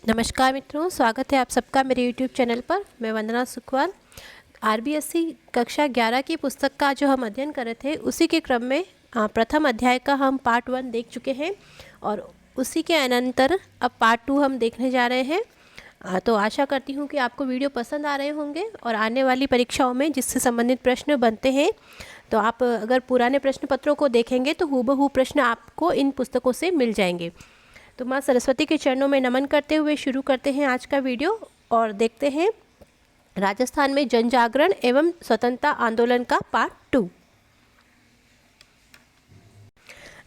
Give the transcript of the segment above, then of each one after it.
नमस्कार मित्रों, स्वागत है आप सबका मेरे यूट्यूब चैनल पर। मैं वंदना सुखवाल। आरबीएससी कक्षा 11 की पुस्तक का जो हम अध्ययन कर रहे थे उसी के क्रम में प्रथम अध्याय का हम पार्ट 1 देख चुके हैं और उसी के अनंतर अब पार्ट 2 हम देखने जा रहे हैं। तो आशा करती हूँ कि आपको वीडियो पसंद आ रहे होंगे और आने वाली परीक्षाओं में जिससे संबंधित प्रश्न बनते हैं तो आप अगर पुराने प्रश्न पत्रों को देखेंगे तो हूबहू प्रश्न आपको इन पुस्तकों से मिल जाएंगे। तो माँ सरस्वती के चरणों में नमन करते हुए शुरू करते हैं आज का वीडियो और देखते हैं राजस्थान में जन जागरण एवं स्वतंत्रता आंदोलन का पार्ट 2।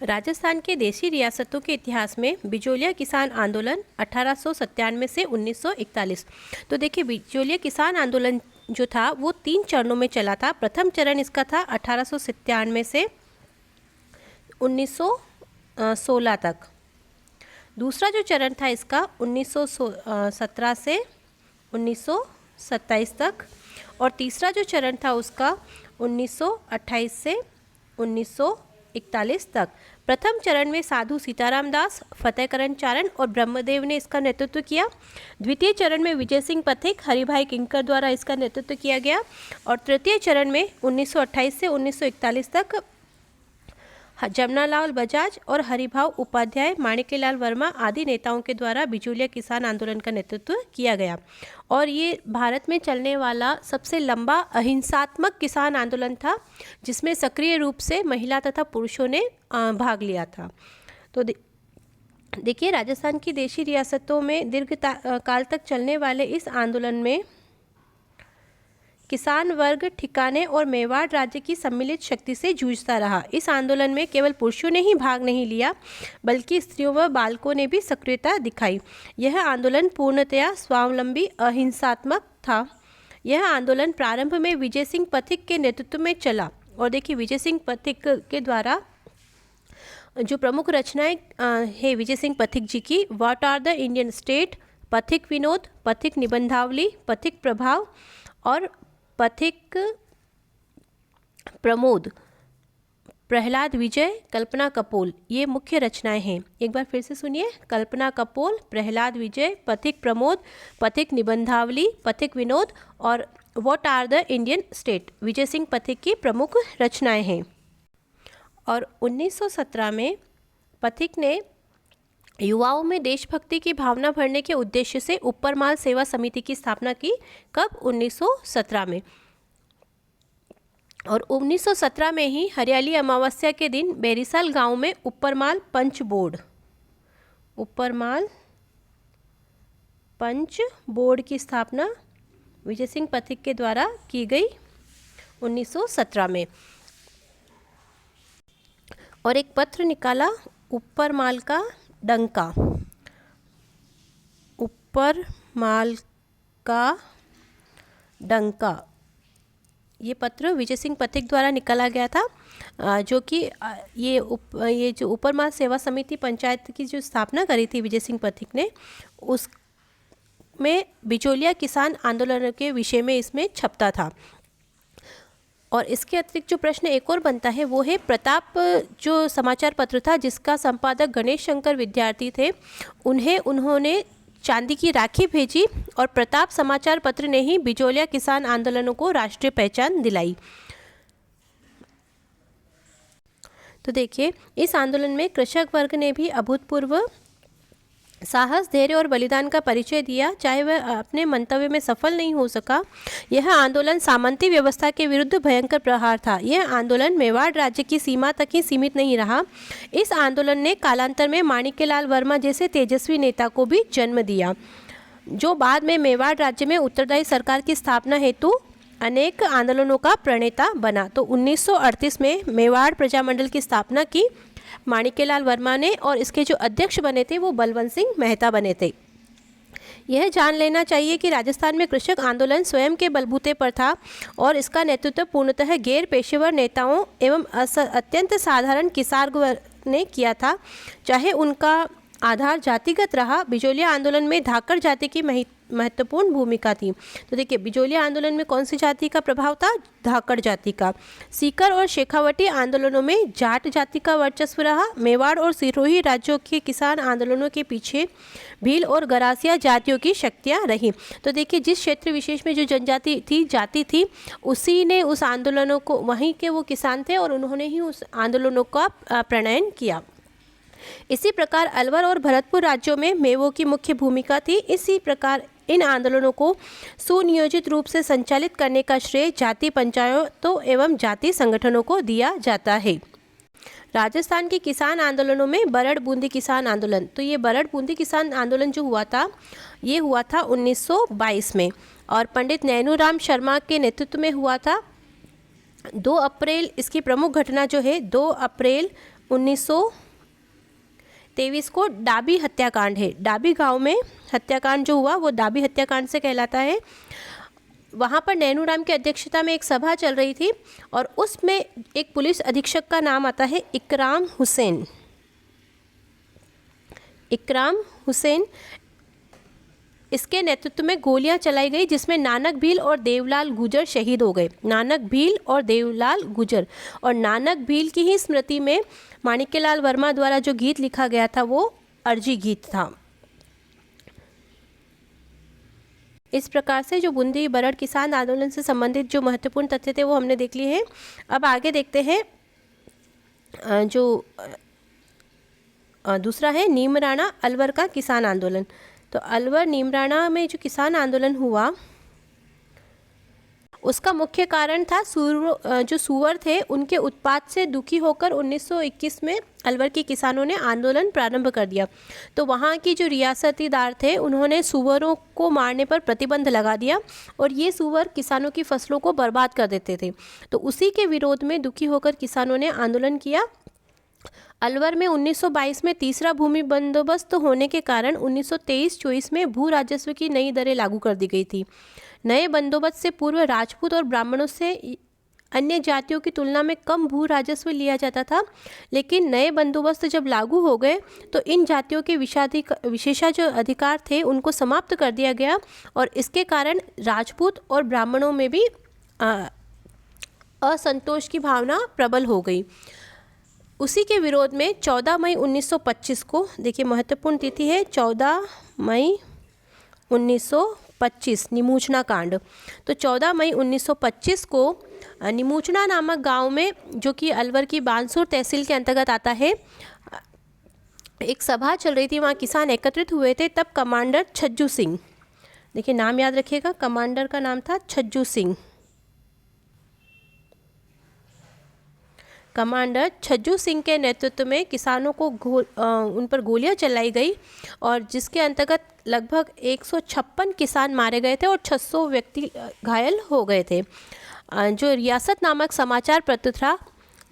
राजस्थान के देशी रियासतों के इतिहास में बिचौलिया किसान आंदोलन 1897 से 1941। तो देखिए, बिचौलिया किसान आंदोलन जो था वो 3 चरणों में चला था। प्रथम चरण इसका था 1897 से 1916 तक। दूसरा जो चरण था इसका 1917 से 1927 तक और तीसरा जो चरण था उसका 1928 से 1941 तक। प्रथम चरण में साधु सीताराम दास, फतेहकरण चारण और ब्रह्मदेव ने इसका नेतृत्व किया। द्वितीय चरण में विजय सिंह पथिक, हरिभाई किंकर द्वारा इसका नेतृत्व किया गया और तृतीय चरण में 1928 से 1941 तक जमनालाल बजाज और हरिभाव उपाध्याय, माणिक्यलाल वर्मा आदि नेताओं के द्वारा बिचौलिया किसान आंदोलन का नेतृत्व किया गया और ये भारत में चलने वाला सबसे लंबा अहिंसात्मक किसान आंदोलन था जिसमें सक्रिय रूप से महिला तथा पुरुषों ने भाग लिया था। तो देखिए, राजस्थान की देशी रियासतों में दीर्घ काल तक चलने वाले इस आंदोलन में किसान वर्ग ठिकाने और मेवाड़ राज्य की सम्मिलित शक्ति से जूझता रहा। इस आंदोलन में केवल पुरुषों ने ही भाग नहीं लिया बल्कि स्त्रियों व बालकों ने भी सक्रियता दिखाई। यह आंदोलन पूर्णतया स्वावलंबी अहिंसात्मक था। यह आंदोलन प्रारंभ में विजय सिंह पथिक के नेतृत्व में चला और देखिए, विजय सिंह पथिक के द्वारा जो प्रमुख रचनाएं है विजय सिंह पथिक जी की, what are the Indian state, Pathik Vinod, पथिक निबंधावली, पथिक प्रभाव और पथिक प्रमोद, प्रहलाद विजय, कल्पना कपोल, ये मुख्य रचनाएं हैं। एक बार फिर से सुनिए, कल्पना कपोल, प्रहलाद विजय, पथिक प्रमोद, पथिक निबंधावली, पथिक विनोद और what are the Indian state Vijay Singh Pathik की प्रमुख रचनाएं हैं। और 1917 में पथिक ने युवाओं में देशभक्ति की भावना भरने के उद्देश्य से ऊपरमाल सेवा समिति की स्थापना की। कब? 1917 में। और 1917 में ही हरियाली अमावस्या के दिन बेरीसाल गांव में ऊपरमाल पंच बोर्ड की स्थापना विजय सिंह पथिक के द्वारा की गई 1917 में। और एक पत्र निकाला, ऊपरमाल का डंका। ऊपरमाल का डंका, ये पत्र विजय सिंह पथिक द्वारा निकाला गया था जो कि ये जो ऊपरमाल सेवा समिति पंचायत की जो स्थापना करी थी विजय सिंह पथिक ने, उसमें बिचौलिया किसान आंदोलन के विषय में इसमें छपता था। और इसके अतिरिक्त जो प्रश्न एक और बनता है वो है प्रताप जो समाचार पत्र था जिसका संपादक गणेश शंकर विद्यार्थी थे, उन्होंने चांदी की राखी भेजी और प्रताप समाचार पत्र ने ही बिचौलिया किसान आंदोलनों को राष्ट्रीय पहचान दिलाई। तो देखिए, इस आंदोलन में कृषक वर्ग ने भी अभूतपूर्व साहस, धैर्य और बलिदान का परिचय दिया। चाहे वह अपने मंतव्य में सफल नहीं हो सका, यह आंदोलन सामंती व्यवस्था के विरुद्ध भयंकर प्रहार था। यह आंदोलन मेवाड़ राज्य की सीमा तक ही सीमित नहीं रहा। इस आंदोलन ने कालांतर में माणिक्यलाल वर्मा जैसे तेजस्वी नेता को भी जन्म दिया जो बाद में मेवाड़ राज्य में उत्तरदायी सरकार की स्थापना हेतु अनेक आंदोलनों का प्रणेता बना। तो 1938 में मेवाड़ प्रजामंडल की स्थापना की माणिक्यलाल वर्मा ने और इसके जो अध्यक्ष बने थे वो बलवंत सिंह मेहता बने थे। यह जान लेना चाहिए कि राजस्थान में कृषक आंदोलन स्वयं के बलबूते पर था और इसका नेतृत्व पूर्णतः गैर पेशेवर नेताओं एवं अत्यंत साधारण किसान वर्ग ने किया था। चाहे उनका आधार जातिगत रहा। बिजोलिया आंदोलन में धाकड़ जाति की महत्वपूर्ण भूमिका थी। तो देखिए, बिजोलिया आंदोलन में कौन सी जाति का प्रभाव था? धाकड़ जाति का। सीकर और शेखावटी आंदोलनों में जाट जाति का वर्चस्व रहा। मेवाड़ और सिरोही राज्यों के किसान आंदोलनों के पीछे भील और गरासिया जातियों की शक्तियाँ रही। तो देखिए, जिस क्षेत्र विशेष में जो जनजाति थी, जाति थी, उसी ने उस आंदोलनों को, वहीं के वो किसान थे और उन्होंने ही उस आंदोलनों का प्रणयन किया। इसी प्रकार अलवर और भरतपुर राज्यों में मेवों की मुख्य भूमिका थी। इसी प्रकार इन आंदोलनों को सुनियोजित रूप से संचालित करने का श्रेय जाति पंचायतों एवं जाति संगठनों को दिया जाता है। राजस्थान के किसान आंदोलनों में बरड़ बूंदी किसान आंदोलन। तो ये बरड़ बूंदी किसान आंदोलन जो हुआ था, ये हुआ था 1922 में और पंडित नैनूराम शर्मा के नेतृत्व में हुआ था। 2 अप्रैल इसकी प्रमुख घटना जो है 2 अप्रैल 1923 को डाबी हत्याकांड है। डाबी गांव में हत्याकांड जो हुआ वो डाबी हत्याकांड से कहलाता है। वहाँ पर नैनूराम की अध्यक्षता में एक सभा चल रही थी और उसमें एक पुलिस अधीक्षक का नाम आता है इकराम हुसैन। इकराम हुसैन, इसके नेतृत्व में गोलियां चलाई गई जिसमें नानक भील और देवलाल गुजर शहीद हो गए। नानक भील और देवलाल गुजर, और नानक भील की ही स्मृति में माणिक्यलाल वर्मा द्वारा जो गीत लिखा गया था वो अर्जी गीत था। इस प्रकार से जो बूंदी बरड़ किसान आंदोलन से संबंधित जो महत्वपूर्ण तथ्य थे वो हमने देख लिए हैं। अब आगे देखते हैं जो दूसरा है नीमराणा अलवर का किसान आंदोलन। तो अलवर नीमराणा में जो किसान आंदोलन हुआ उसका मुख्य कारण था जो सुअर थे उनके उत्पात से दुखी होकर 1921 में अलवर के किसानों ने आंदोलन प्रारंभ कर दिया। तो वहाँ की जो रियासतीदार थे उन्होंने सुअरों को मारने पर प्रतिबंध लगा दिया और ये सुअर किसानों की फसलों को बर्बाद कर देते थे। तो उसी के विरोध में दुखी होकर किसानों ने आंदोलन किया। अलवर में 1922 में तीसरा भूमि बंदोबस्त होने के कारण 1923-24 में भू राजस्व की नई दरें लागू कर दी गई थी। नए बंदोबस्त से पूर्व राजपूत और ब्राह्मणों से अन्य जातियों की तुलना में कम भू राजस्व लिया जाता था, लेकिन नए बंदोबस्त जब लागू हो गए तो इन जातियों के विशेषा जो अधिकार थे उनको समाप्त कर दिया गया और इसके कारण राजपूत और ब्राह्मणों में भी असंतोष की भावना प्रबल हो गई। उसी के विरोध में 14 मई 1925 को, देखिए महत्वपूर्ण तिथि है 14 मई 1925, निमूचना कांड। तो 14 मई 1925 को निमूचना नामक गांव में, जो कि अलवर की बानसूर तहसील के अंतर्गत आता है, एक सभा चल रही थी। वहाँ किसान एकत्रित हुए थे। तब कमांडर छज्जू सिंह, देखिए नाम याद रखिएगा, कमांडर का नाम था छज्जू सिंह। कमांडर छज्जू सिंह के नेतृत्व में किसानों को उन पर गोलियां चलाई गई और जिसके अंतर्गत लगभग 156 किसान मारे गए थे और 600 व्यक्ति घायल हो गए थे। जो रियासत नामक समाचार पत्र था,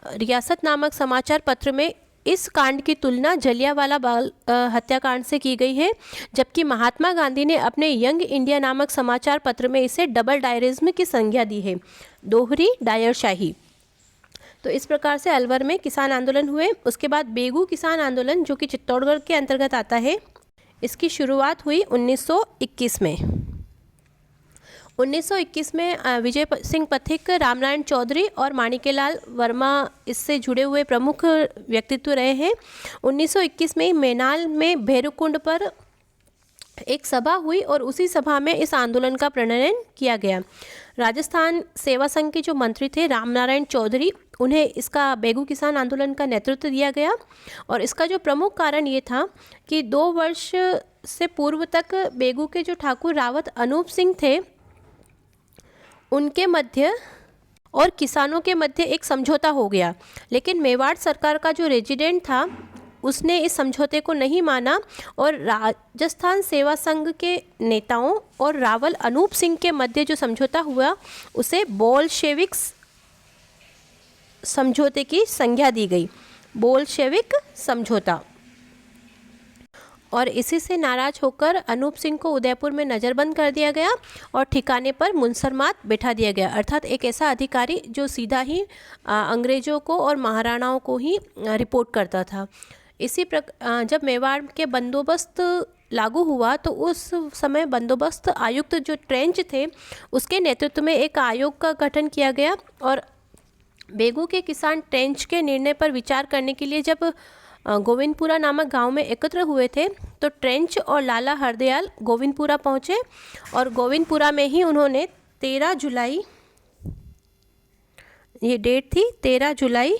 रियासत नामक समाचार पत्र में इस कांड की तुलना जलियांवाला बाग हत्याकांड से की गई है, जबकि महात्मा गांधी ने अपने यंग इंडिया नामक समाचार पत्र में इसे डबल डायरिज्म की संज्ञा दी है, दोहरी डायरशाही। तो इस प्रकार से अलवर में किसान आंदोलन हुए। उसके बाद बेगू किसान आंदोलन, जो कि चित्तौड़गढ़ के अंतर्गत आता है, इसकी शुरुआत हुई 1921 में। 1921 में विजय सिंह पथिक, रामनारायण चौधरी और माणिक्यलाल वर्मा इससे जुड़े हुए प्रमुख व्यक्तित्व रहे हैं। 1921 में मैनाल में भैरवकुंड पर एक सभा हुई और उसी सभा में इस आंदोलन का प्रणयन किया गया। राजस्थान सेवा संघ के जो मंत्री थे रामनारायण चौधरी, उन्हें इसका बेगू किसान आंदोलन का नेतृत्व दिया गया और इसका जो प्रमुख कारण ये था कि 2 वर्ष से पूर्व तक बेगू के जो ठाकुर रावत अनूप सिंह थे, उनके मध्य और किसानों के मध्य एक समझौता हो गया, लेकिन मेवाड़ सरकार का जो रेजिडेंट था उसने इस समझौते को नहीं माना और राजस्थान सेवा संघ के नेताओं और रावल अनूप सिंह के मध्य जो समझौता हुआ उसे बोल्शेविक्स समझौते की संज्ञा दी गई, बोल्शेविक समझौता। और इसी से नाराज होकर अनूप सिंह को उदयपुर में नज़रबंद कर दिया गया और ठिकाने पर मुनसरमात बैठा दिया गया, अर्थात एक ऐसा अधिकारी जो सीधा ही अंग्रेज़ों को और महाराणाओं को ही रिपोर्ट करता था। जब मेवाड़ के बंदोबस्त लागू हुआ तो उस समय बंदोबस्त आयुक्त जो ट्रेंच थे उसके नेतृत्व में एक आयोग का गठन किया गया और बेगू के किसान ट्रेंच के निर्णय पर विचार करने के लिए जब गोविंदपुरा नामक गांव में एकत्र हुए थे तो ट्रेंच और लाला हरदयाल गोविंदपुरा पहुंचे और गोविंदपुरा में ही उन्होंने 13 जुलाई, ये डेट थी 13 जुलाई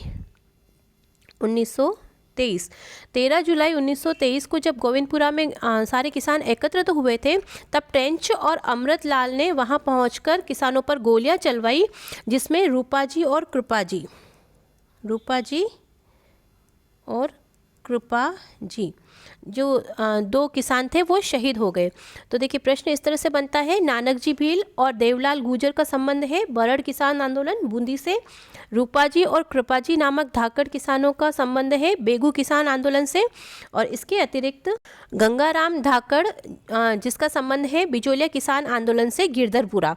1923 को जब गोविंदपुरा में सारे किसान एकत्रित हुए थे तब ट्रेंच और अमृतलाल ने वहां पहुंचकर किसानों पर गोलियां चलवाई, जिसमें रूपाजी और कृपा जी जो 2 किसान थे वो शहीद हो गए। तो देखिए प्रश्न इस तरह से बनता है, नानक जी भील और देवलाल गुर्जर का संबंध है बरड़ किसान आंदोलन बूंदी से। रूपाजी और कृपाजी नामक धाकड़ किसानों का संबंध है बेगू किसान आंदोलन से। और इसके अतिरिक्त गंगाराम धाकड़ जिसका संबंध है बिचौलिया किसान आंदोलन से गिरधरपुरा।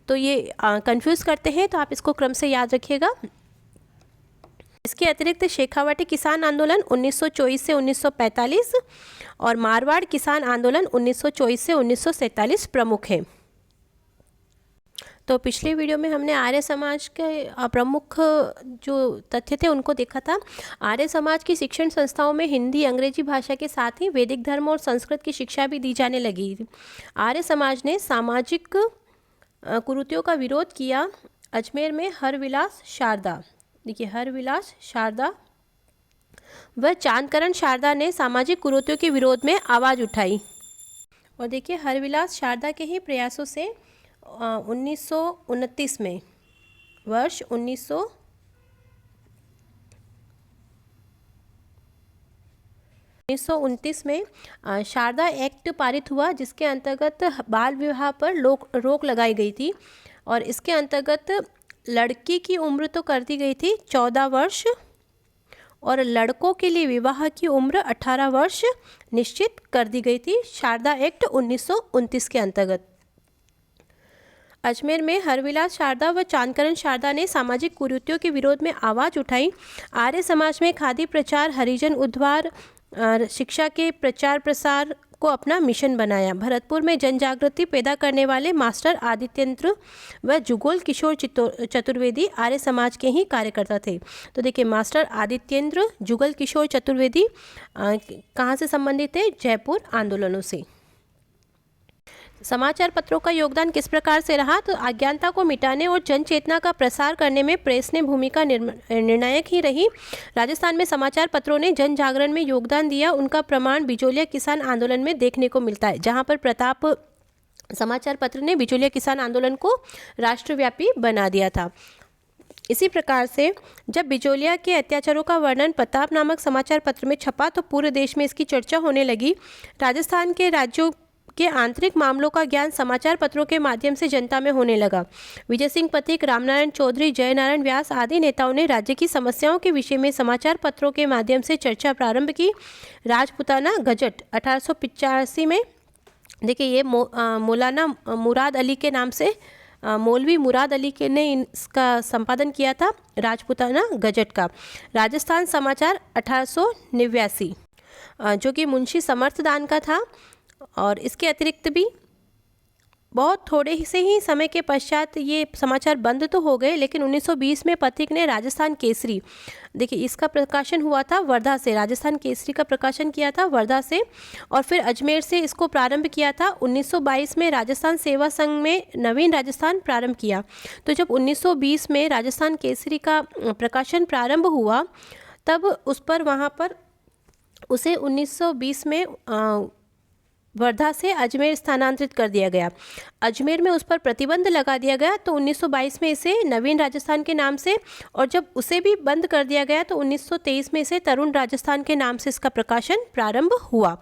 तो ये कंफ्यूज करते हैं, तो आप इसको क्रम से याद रखिएगा। इसके अतिरिक्त शेखावाटी किसान आंदोलन 1924 से 1945 और मारवाड़ किसान आंदोलन 1924 से 1947 प्रमुख है। तो पिछले वीडियो में हमने आर्य समाज के प्रमुख जो तथ्य थे उनको देखा था। आर्य समाज की शिक्षण संस्थाओं में हिंदी अंग्रेजी भाषा के साथ ही वैदिक धर्म और संस्कृत की शिक्षा भी दी जाने लगी। आर्य समाज ने सामाजिक कुरीतियों का विरोध किया। अजमेर में हरविलास शारदा, देखिए हरविलास शारदा व चांदकरण शारदा ने सामाजिक कुरीतियों के विरोध में आवाज़ उठाई। और देखिए हरविलास शारदा के ही प्रयासों से 1929 में वर्ष 1929 में शारदा एक्ट पारित हुआ, जिसके अंतर्गत बाल विवाह पर रोक लगाई गई थी। और इसके अंतर्गत लड़की की उम्र तो कर दी गई थी 14 वर्ष और लड़कों के लिए विवाह की उम्र 18 वर्ष निश्चित कर दी गई थी शारदा एक्ट 1929 के अंतर्गत। अजमेर में हरविलास शारदा व चांदकरण शारदा ने सामाजिक कुरीतियों के विरोध में आवाज़ उठाई। आर्य समाज में खादी प्रचार, हरिजन उद्धार, शिक्षा के प्रचार प्रसार को अपना मिशन बनाया। भरतपुर में जन जागृति पैदा करने वाले मास्टर आदित्येंद्र व जुगल किशोर चतुर्वेदी आर्य समाज के ही कार्यकर्ता थे। तो देखिए मास्टर आदित्येंद्र, जुगल किशोर चतुर्वेदी कहाँ से संबंधित थे? जयपुर आंदोलनों से। समाचार पत्रों का योगदान किस प्रकार से रहा? तो अज्ञानता को मिटाने और जन चेतना का प्रसार करने में प्रेस ने भूमिका निर्णायक ही रही। राजस्थान में समाचार पत्रों ने जन जागरण में योगदान दिया, उनका प्रमाण बिचौलिया किसान आंदोलन में देखने को मिलता है, जहां पर प्रताप समाचार पत्र ने बिचौलिया किसान आंदोलन को राष्ट्रव्यापी बना दिया था। इसी प्रकार से जब बिचौलिया के अत्याचारों का वर्णन प्रताप नामक समाचार पत्र में छपा तो पूरे देश में इसकी चर्चा होने लगी। राजस्थान के राज्यों के आंतरिक मामलों का ज्ञान समाचार पत्रों के माध्यम से जनता में होने लगा। विजय सिंह पथिक, रामनारायण चौधरी, जयनारायण व्यास आदि नेताओं ने राज्य की समस्याओं के विषय में समाचार पत्रों के माध्यम से चर्चा प्रारंभ की। राजपुताना गजट 1885 में, देखिए ये मौलाना मुराद अली के नाम से मौलवी मुराद अली के ने इसका संपादन किया था, राजपुताना गजट का। राजस्थान समाचार 1889 जो कि मुंशी समर्थदान का था। और इसके अतिरिक्त भी बहुत थोड़े से ही समय के पश्चात ये समाचार बंद तो हो गए, लेकिन 1920 में पथिक ने राजस्थान केसरी, देखिए इसका प्रकाशन हुआ था वर्धा से, राजस्थान केसरी का प्रकाशन किया था वर्धा से, और फिर अजमेर से इसको प्रारंभ किया था। 1922 में राजस्थान सेवा संघ में नवीन राजस्थान प्रारंभ किया। तो जब 1920 में राजस्थान केसरी का प्रकाशन प्रारंभ हुआ तब उस पर वहाँ पर उसे 1920 में वर्धा से अजमेर स्थानांतरित कर दिया गया। अजमेर में उस पर प्रतिबंध लगा दिया गया, तो 1922 में इसे नवीन राजस्थान के नाम से, और जब उसे भी बंद कर दिया गया तो 1923 में इसे तरुण राजस्थान के नाम से इसका प्रकाशन प्रारंभ हुआ।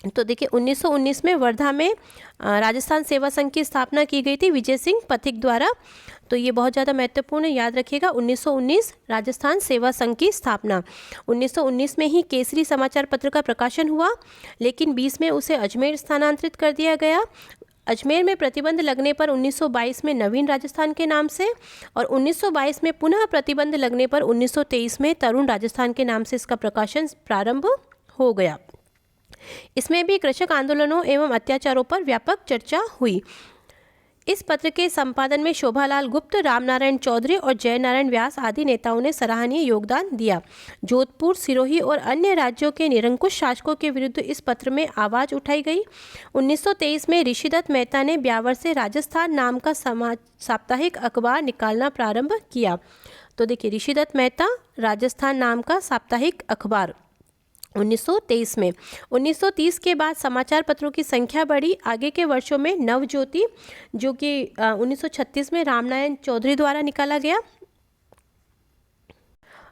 तो देखिए 1919 में वर्धा में राजस्थान सेवा संघ की स्थापना की गई थी विजय सिंह पथिक द्वारा। तो ये बहुत ज़्यादा महत्वपूर्ण है, याद रखिएगा। 1919 राजस्थान सेवा संघ की स्थापना। 1919 में ही केसरी समाचार पत्र का प्रकाशन हुआ, लेकिन 20 में उसे अजमेर स्थानांतरित कर दिया गया। अजमेर में प्रतिबंध लगने पर 1922 में नवीन राजस्थान के नाम से और 1922 में पुनः प्रतिबंध लगने पर 1923 में तरुण राजस्थान के नाम से इसका प्रकाशन प्रारंभ हो गया। इसमें भी कृषक आंदोलनों एवं अत्याचारों पर व्यापक चर्चा हुई। इस पत्र के संपादन में शोभालाल गुप्त, रामनारायण चौधरी और जयनारायण व्यास आदि नेताओं ने सराहनीय योगदान दिया। जोधपुर, सिरोही और अन्य राज्यों के निरंकुश शासकों के विरुद्ध इस पत्र में आवाज़ उठाई गई। 1923 में ऋषिदत्त मेहता ने ब्यावर से राजस्थान नाम का साप्ताहिक अखबार निकालना प्रारंभ किया। तो देखिए, ऋषिदत्त मेहता, राजस्थान नाम का साप्ताहिक अखबार 1923 में। 1930 के बाद समाचार पत्रों की संख्या बढ़ी। आगे के वर्षों में नवज्योति, जो कि 1936 में रामनारायण चौधरी द्वारा निकाला गया,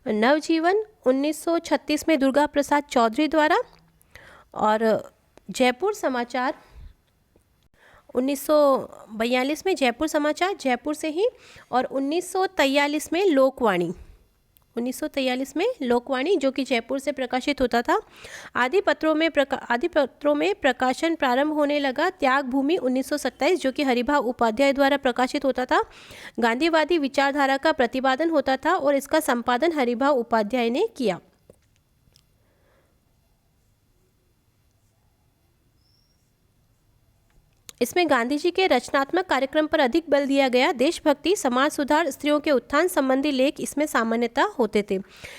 नवजीवन 1936 में दुर्गा प्रसाद चौधरी द्वारा, और जयपुर समाचार 1942 में जयपुर समाचार जयपुर से ही, और 1943 में लोकवाणी, 1943 में लोकवाणी जो कि जयपुर से प्रकाशित होता था। आदि पत्रों में प्रकाशन प्रारंभ होने लगा। त्याग भूमि 1927 जो कि हरिभा उपाध्याय द्वारा प्रकाशित होता था, गांधीवादी विचारधारा का प्रतिपादन होता था और इसका संपादन हरिभा उपाध्याय ने किया। इसमें गांधी जी के रचनात्मक कार्यक्रम पर अधिक बल दिया गया। देशभक्ति, समाज सुधार, स्त्रियों के उत्थान संबंधी लेख इसमें सामान्यतः होते थे।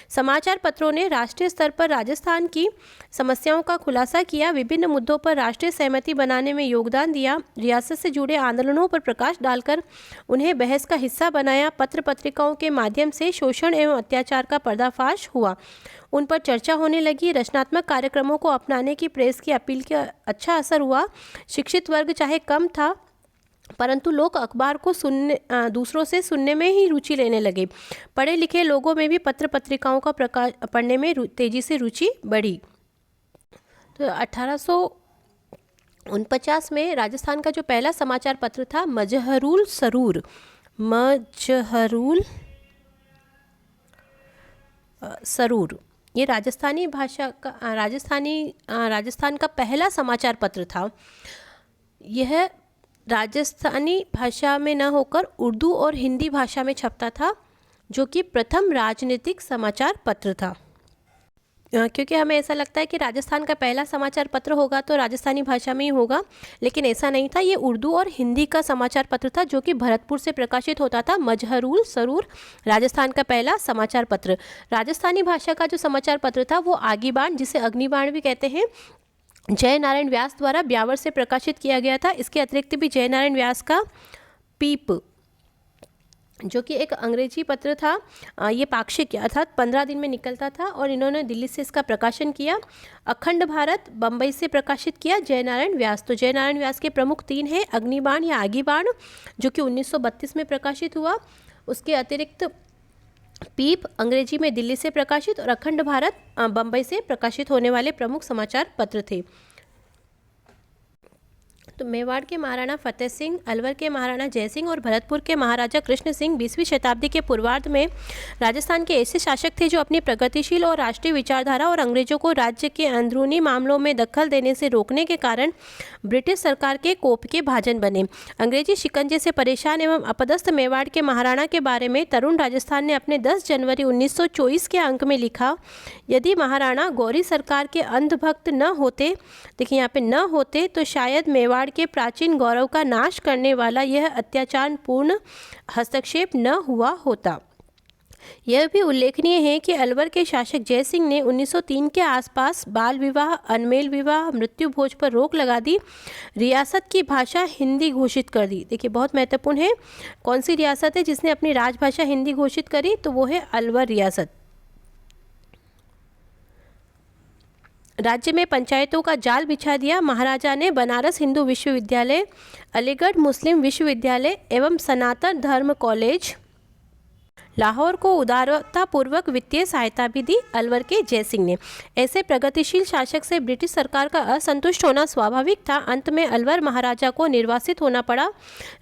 समाचार पत्रों ने राष्ट्रीय स्तर पर राजस्थान की समस्याओं का खुलासा किया, विभिन्न मुद्दों पर राष्ट्रीय सहमति बनाने में योगदान दिया, रियासत से जुड़े आंदोलनों पर प्रकाश डालकर उन्हें बहस का हिस्सा बनाया। पत्र पत्रिकाओं के माध्यम से शोषण एवं अत्याचार का पर्दाफाश हुआ, उन पर चर्चा होने लगी। रचनात्मक कार्यक्रमों को अपनाने की प्रेस की अपील का अच्छा असर हुआ। शिक्षित वर्ग चाहे कम था, परंतु लोग अखबार को दूसरों से सुनने में ही रुचि लेने लगे। पढ़े लिखे लोगों में भी पत्र पत्रिकाओं का पढ़ने में तेजी से रुचि बढ़ी। तो 1849 में राजस्थान का जो पहला समाचार पत्र था मजहरूल सरूर, ये राजस्थानी भाषा का राजस्थान का पहला समाचार पत्र था। यह राजस्थानी भाषा में न होकर उर्दू और हिंदी भाषा में छपता था, जो कि प्रथम राजनीतिक समाचार पत्र था। क्योंकि हमें ऐसा लगता है कि राजस्थान का पहला समाचार पत्र होगा तो राजस्थानी भाषा में ही होगा, लेकिन ऐसा नहीं था। ये उर्दू और हिंदी का समाचार पत्र था जो कि भरतपुर से प्रकाशित होता था। मजहरूल सरूर राजस्थान का पहला समाचार पत्र। राजस्थानी भाषा का जो समाचार पत्र था वो आगीबाण, जिसे अग्निबाण भी कहते हैं, जयनारायण व्यास द्वारा ब्यावर से प्रकाशित किया गया था। इसके अतिरिक्त भी जयनारायण व्यास का पीप, जो कि एक अंग्रेजी पत्र था, ये पाक्षिक अर्थात 15 दिन में निकलता था और इन्होंने दिल्ली से इसका प्रकाशन किया। अखंड भारत बम्बई से प्रकाशित किया जयनारायण व्यास। तो जयनारायण व्यास के प्रमुख 3 हैं, अग्निबाण या आगीबाण जो कि 1932 में प्रकाशित हुआ, उसके अतिरिक्त पीप अंग्रेजी में दिल्ली से प्रकाशित, और अखंड भारत बम्बई से प्रकाशित होने वाले प्रमुख समाचार पत्र थे। तो मेवाड़ के महाराणा फतेह सिंह, अलवर के महाराणा जय सिंह और भरतपुर के महाराजा कृष्ण सिंह 20वीं शताब्दी के पूर्वार्ध में राजस्थान के ऐसे शासक थे जो अपनी प्रगतिशील और राष्ट्रीय विचारधारा और अंग्रेजों को राज्य के अंदरूनी मामलों में दखल देने से रोकने के कारण ब्रिटिश सरकार के कोप के भाजन बने। अंग्रेजी शिकंजे से परेशान एवं अपदस्थ मेवाड़ के महाराणा के बारे में तरुण राजस्थान ने अपने 10 जनवरी 1924 के अंक में लिखा, यदि महाराणा गौरी सरकार के अंधभक्त न होते, देखिए यहाँ पे न होते, तो शायद मेवाड़ के प्राचीन गौरव का नाश करने वाला यह अत्याचारपूर्ण हस्तक्षेप न हुआ होता। यह भी उल्लेखनीय है कि अलवर के शासक जय सिंह ने 1903 के आसपास बाल विवाह, अनमेल विवाह, मृत्यु भोज पर रोक लगा दी, रियासत की भाषा हिंदी घोषित कर दी। देखिए बहुत महत्वपूर्ण है, कौन सी रियासत है जिसने अपनी राजभाषा हिंदी घोषित करी, तो वो है अलवर रियासत। राज्य में पंचायतों का जाल बिछा दिया। महाराजा ने बनारस हिंदू विश्वविद्यालय, अलीगढ़ मुस्लिम विश्वविद्यालय एवं सनातन धर्म कॉलेज, लाहौर को उदारतापूर्वक वित्तीय सहायता भी दी। अलवर के जय सिंह ने। ऐसे प्रगतिशील शासक से ब्रिटिश सरकार का असंतुष्ट होना स्वाभाविक था। अंत में अलवर महाराजा को निर्वासित होना पड़ा।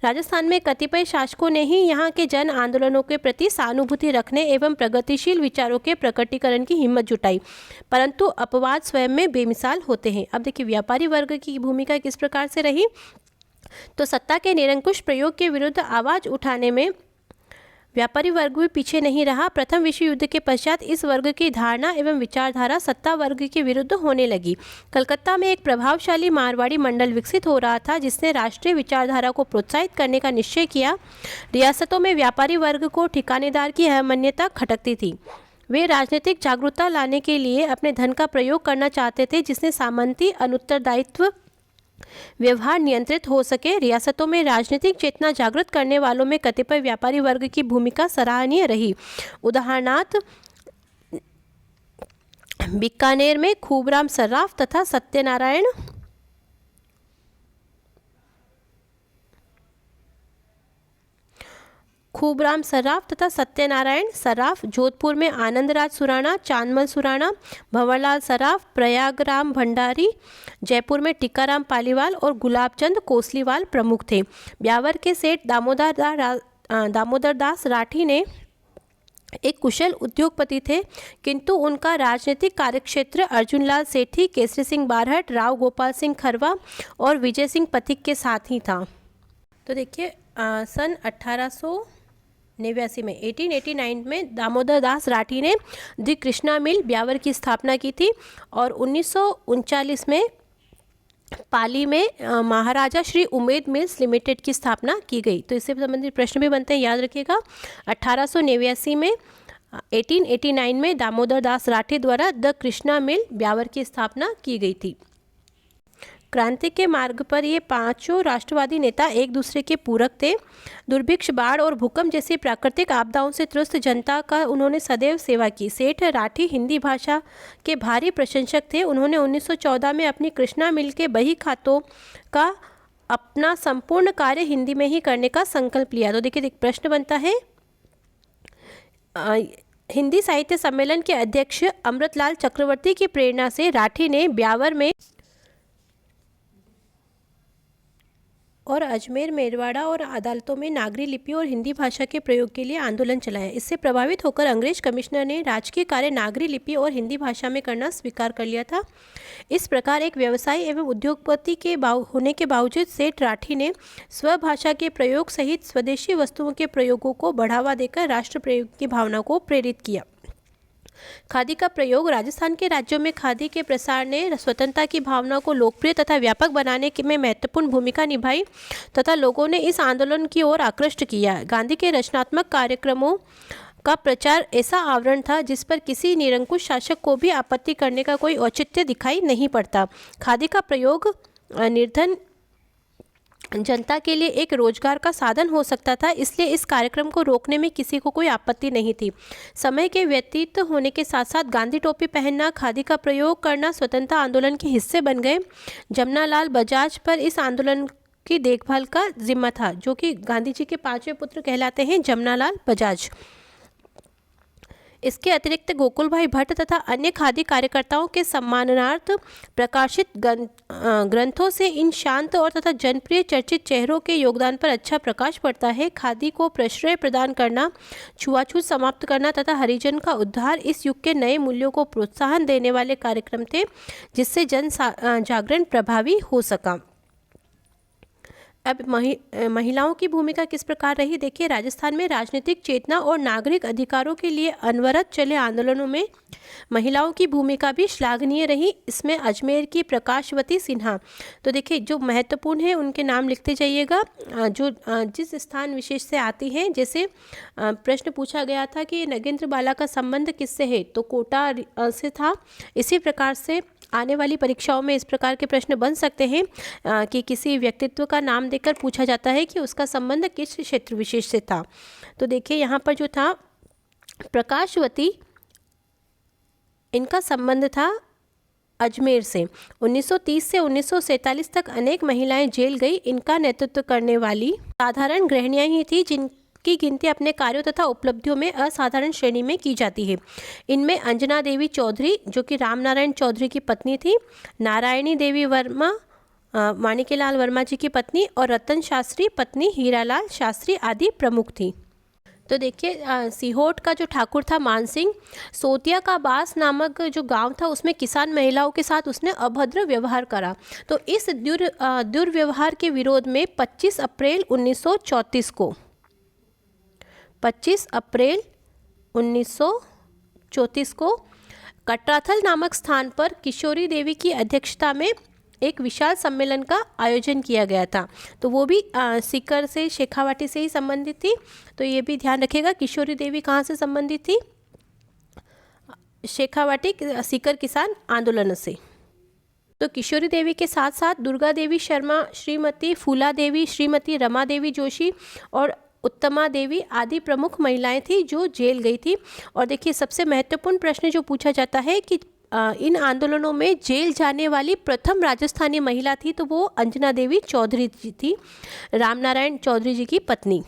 राजस्थान में कतिपय शासकों ने ही यहाँ के जन आंदोलनों के प्रति सहानुभूति रखने एवं प्रगतिशील विचारों के प्रकटीकरण की हिम्मत जुटाई, परंतु अपवाद स्वयं में बेमिसाल होते हैं। अब देखिए व्यापारी वर्ग की भूमिका किस प्रकार से रही। तो सत्ता के निरंकुश प्रयोग के विरुद्ध आवाज उठाने में व्यापारी वर्ग भी पीछे नहीं रहा। प्रथम विश्व युद्ध के पश्चात इस वर्ग की धारणा एवं विचारधारा सत्ता वर्ग के विरुद्ध होने लगी। कलकत्ता में एक प्रभावशाली मारवाड़ी मंडल विकसित हो रहा था जिसने राष्ट्रीय विचारधारा को प्रोत्साहित करने का निश्चय किया। रियासतों में व्यापारी वर्ग को ठिकानेदार की अहमियत खटकती थी। वे राजनीतिक जागरूकता लाने के लिए अपने धन का प्रयोग करना चाहते थे जिससे सामंती अनुत्तरदायित्व व्यवहार नियंत्रित हो सके। रियासतों में राजनीतिक चेतना जागृत करने वालों में कतिपय व्यापारी वर्ग की भूमिका सराहनीय रही। उदाहरणार्थ बीकानेर में खूबराम सर्राफ तथा सत्यनारायण सर्राफ, जोधपुर में आनंदराज सुराणा, चांदमल सुराणा, भंवरलाल सर्राफ, प्रयागराम भंडारी, जयपुर में टीकाराम पालीवाल और गुलाबचंद कोसलीवाल प्रमुख थे। ब्यावर के सेठ दामोदर दास राठी ने एक कुशल उद्योगपति थे किंतु उनका राजनीतिक कार्यक्षेत्र अर्जुनलाल सेठी, केसरी सिंह बारहट, राव गोपाल सिंह खरवा और विजय सिंह पथिक के साथ ही था। तो देखिए सन 1889 में 1889 में दामोदर दास राठी ने दी कृष्णा मिल ब्यावर की स्थापना की थी और 1939 में पाली में महाराजा श्री उमेद मिल्स लिमिटेड की स्थापना की गई। तो इससे संबंधित प्रश्न भी बनते हैं, याद रखिएगा। 1889 में 1889 में दामोदर दास राठी द्वारा द कृष्णा मिल ब्यावर की स्थापना की गई थी। क्रांति के मार्ग पर ये पांचों राष्ट्रवादी नेता एक दूसरे के पूरक थे। दुर्भिक्ष, बाढ़ और भूकंप जैसी प्राकृतिक आपदाओं से त्रस्त जनता का उन्होंने सदैव सेवा की। सेठ राठी हिंदी भाषा के भारी प्रशंसक थे। उन्होंने 1914 में अपनी कृष्णा मिल के बही खातों का अपना संपूर्ण कार्य हिंदी में ही करने का संकल्प लिया। तो देखिए प्रश्न बनता है, हिंदी साहित्य सम्मेलन के अध्यक्ष अमृतलाल चक्रवर्ती की प्रेरणा से राठी ने ब्यावर में और अजमेर, मेरवाड़ा और अदालतों में नागरी लिपि और हिंदी भाषा के प्रयोग के लिए आंदोलन चलाया। इससे प्रभावित होकर अंग्रेज कमिश्नर ने राजकीय कार्य नागरी लिपि और हिंदी भाषा में करना स्वीकार कर लिया था। इस प्रकार एक व्यवसायी एवं उद्योगपति के होने के बावजूद सेठ राठी ने स्वभाषा के प्रयोग सहित स्वदेशी वस्तुओं के प्रयोगों को बढ़ावा देकर राष्ट्र प्रयोग की भावना को प्रेरित किया। खादी का प्रयोग राजस्थान के राज्यों में खादी के प्रसार ने स्वतंत्रता की भावना को लोकप्रिय तथा व्यापक बनाने में महत्वपूर्ण भूमिका निभाई तथा लोगों ने इस आंदोलन की ओर आकृष्ट किया। गांधी के रचनात्मक कार्यक्रमों का प्रचार ऐसा आवरण था जिस पर किसी निरंकुश शासक को भी आपत्ति करने का कोई औचित्य दिखाई नहीं पड़ता। खादी का प्रयोग निर्धन जनता के लिए एक रोजगार का साधन हो सकता था, इसलिए इस कार्यक्रम को रोकने में किसी को कोई आपत्ति नहीं थी। समय के व्यतीत होने के साथ साथ गांधी टोपी पहनना, खादी का प्रयोग करना स्वतंत्रता आंदोलन के हिस्से बन गए। जमनालाल बजाज पर इस आंदोलन की देखभाल का जिम्मा था, जो कि गांधी जी के पांचवें पुत्र कहलाते हैं, जमनालाल बजाज। इसके अतिरिक्त गोकुल भाई भट्ट तथा अन्य खादी कार्यकर्ताओं के सम्मानार्थ प्रकाशित ग्रंथों से इन शांत और तथा जनप्रिय चर्चित चेहरों के योगदान पर अच्छा प्रकाश पड़ता है। खादी को प्रश्रय प्रदान करना, छुआछूत समाप्त करना तथा हरिजन का उद्धार इस युग के नए मूल्यों को प्रोत्साहन देने वाले कार्यक्रम थे, जिससे जन जागरण प्रभावी हो सका। अब महिलाओं की भूमिका किस प्रकार रही, देखिए। राजस्थान में राजनीतिक चेतना और नागरिक अधिकारों के लिए अनवरत चले आंदोलनों में महिलाओं की भूमिका भी श्लाघनीय रही। इसमें अजमेर की प्रकाशवती सिन्हा, तो देखिए जो महत्वपूर्ण है उनके नाम लिखते जाइएगा, जो जिस स्थान विशेष से आती हैं। जैसे प्रश्न पूछा गया था कि नगेंद्र बाला का संबंध किससे है, तो कोटा से था। इसी प्रकार से आने वाली परीक्षाओं में इस प्रकार के प्रश्न बन सकते हैं कि किसी व्यक्तित्व का नाम देकर पूछा जाता है कि उसका संबंध किस क्षेत्र विशेष से था। तो देखिए यहाँ पर जो था प्रकाशवती, इनका संबंध था अजमेर से। 1930 से 1947 तक अनेक महिलाएं जेल गई। इनका नेतृत्व करने वाली साधारण गृहिणियां ही थी, जिनकी गिनती अपने कार्यों तथा उपलब्धियों में असाधारण श्रेणी में की जाती है। इनमें अंजना देवी चौधरी, जो कि रामनारायण चौधरी की पत्नी थी, नारायणी देवी वर्मा माणिक्यलाल वर्मा जी की पत्नी, और रतन शास्त्री पत्नी हीरालाल शास्त्री आदि प्रमुख थी। तो देखिए सीहोट का जो ठाकुर था मानसिंह, सोतिया का बास नामक जो गांव था उसमें किसान महिलाओं के साथ उसने अभद्र व्यवहार करा। तो इस दुर्व्यवहार के विरोध में 25 अप्रैल 1934 को 25 अप्रैल 1934 को कटराथल नामक स्थान पर किशोरी देवी की अध्यक्षता में एक विशाल सम्मेलन का आयोजन किया गया था। तो वो भी सीकर से, शेखावाटी से ही संबंधित थी। तो ये भी ध्यान रखिएगा, किशोरी देवी कहाँ से संबंधित थी? शेखावाटी सीकर किसान आंदोलन से। तो किशोरी देवी के साथ साथ दुर्गा देवी शर्मा, श्रीमती फूला देवी, श्रीमती रमा देवी जोशी और उत्तमा देवी आदि प्रमुख महिलाएं थी जो जेल गई थी। और देखिए सबसे महत्वपूर्ण प्रश्न जो पूछा जाता है कि इन आंदोलनों में जेल जाने वाली प्रथम राजस्थानी महिला थी, तो वो अंजना देवी चौधरी जी थी, रामनारायण चौधरी जी की पत्नी।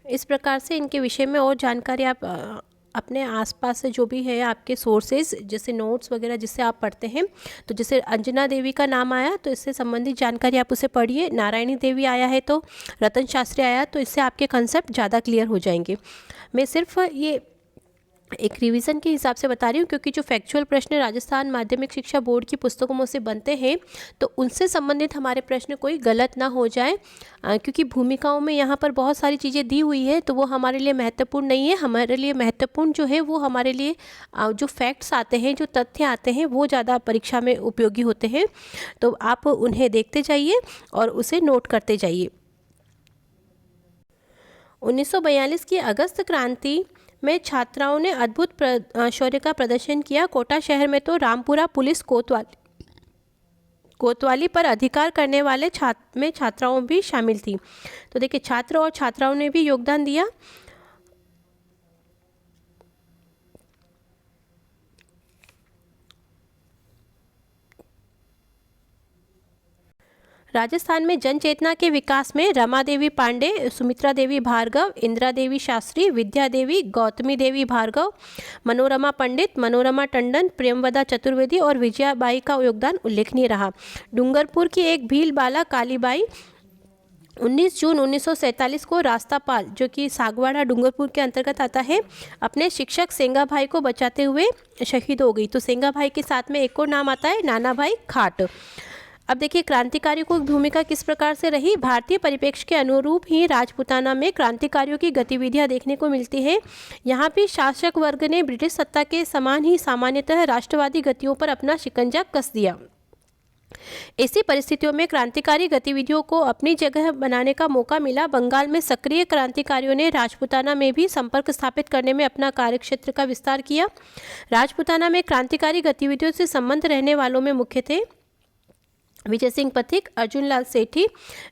इस प्रकार से इनके विषय में और जानकारी आप अपने आसपास से जो भी है आपके सोर्सेज, जैसे नोट्स वगैरह जिससे आप पढ़ते हैं, तो जैसे अंजना देवी का नाम आया तो इससे संबंधित जानकारी आप उसे पढ़िए। नारायणी देवी आया है तो रतन शास्त्री आया, तो इससे आपके कंसेप्ट ज़्यादा क्लियर हो जाएंगे। मैं सिर्फ ये एक रिवीजन के हिसाब से बता रही हूँ, क्योंकि जो फैक्चुअल प्रश्न राजस्थान माध्यमिक शिक्षा बोर्ड की पुस्तकों में से बनते हैं तो उनसे संबंधित हमारे प्रश्न कोई गलत ना हो जाए, क्योंकि भूमिकाओं में यहाँ पर बहुत सारी चीज़ें दी हुई है तो वो हमारे लिए महत्वपूर्ण नहीं है। हमारे लिए महत्वपूर्ण जो है वो हमारे लिए जो फैक्ट्स आते हैं, जो तथ्य आते हैं, वो ज़्यादा परीक्षा में उपयोगी होते हैं। तो आप उन्हें देखते जाइए और उसे नोट करते जाइए। 1942 की अगस्त क्रांति में छात्राओं ने अद्भुत शौर्य का प्रदर्शन किया। कोटा शहर में तो रामपुरा पुलिस कोतवाली पर अधिकार करने वाले छात्राओं भी शामिल थी। तो देखिए छात्र और छात्राओं ने भी योगदान दिया। राजस्थान में जन चेतना के विकास में रमा देवी पांडे, सुमित्रा देवी भार्गव, इंदिरा देवी शास्त्री, विद्या देवी, गौतमी देवी भार्गव, मनोरमा पंडित, मनोरमा टंडन, प्रेमवदा चतुर्वेदी और विजयाबाई का योगदान उल्लेखनीय रहा। डूंगरपुर की एक भील बाला कालीबाई 19 जून 1947 को रास्तापाल, जो कि सागवाड़ा डूंगरपुर के अंतर्गत आता है, अपने शिक्षक सेंगा भाई को बचाते हुए शहीद हो गई। तो सेंगा भाई के साथ में एक और नाम आता है, नाना भाई खाट। अब देखिए क्रांतिकारियों की भूमिका किस प्रकार से रही। भारतीय परिप्रेक्ष्य के अनुरूप ही राजपूताना में क्रांतिकारियों की गतिविधियां देखने को मिलती है। यहाँ भी शासक वर्ग ने ब्रिटिश सत्ता के समान ही सामान्यतः राष्ट्रवादी गतियों पर अपना शिकंजा कस दिया। ऐसी परिस्थितियों में क्रांतिकारी गतिविधियों को अपनी जगह बनाने का मौका मिला। बंगाल में सक्रिय क्रांतिकारियों ने राजपूताना में भी संपर्क स्थापित करने में अपना कार्यक्षेत्र का विस्तार किया। राजपूताना में क्रांतिकारी गतिविधियों से संबंध रहने वालों में मुख्य थे विजय सिंह पथिक, अर्जुन लाल सेठी,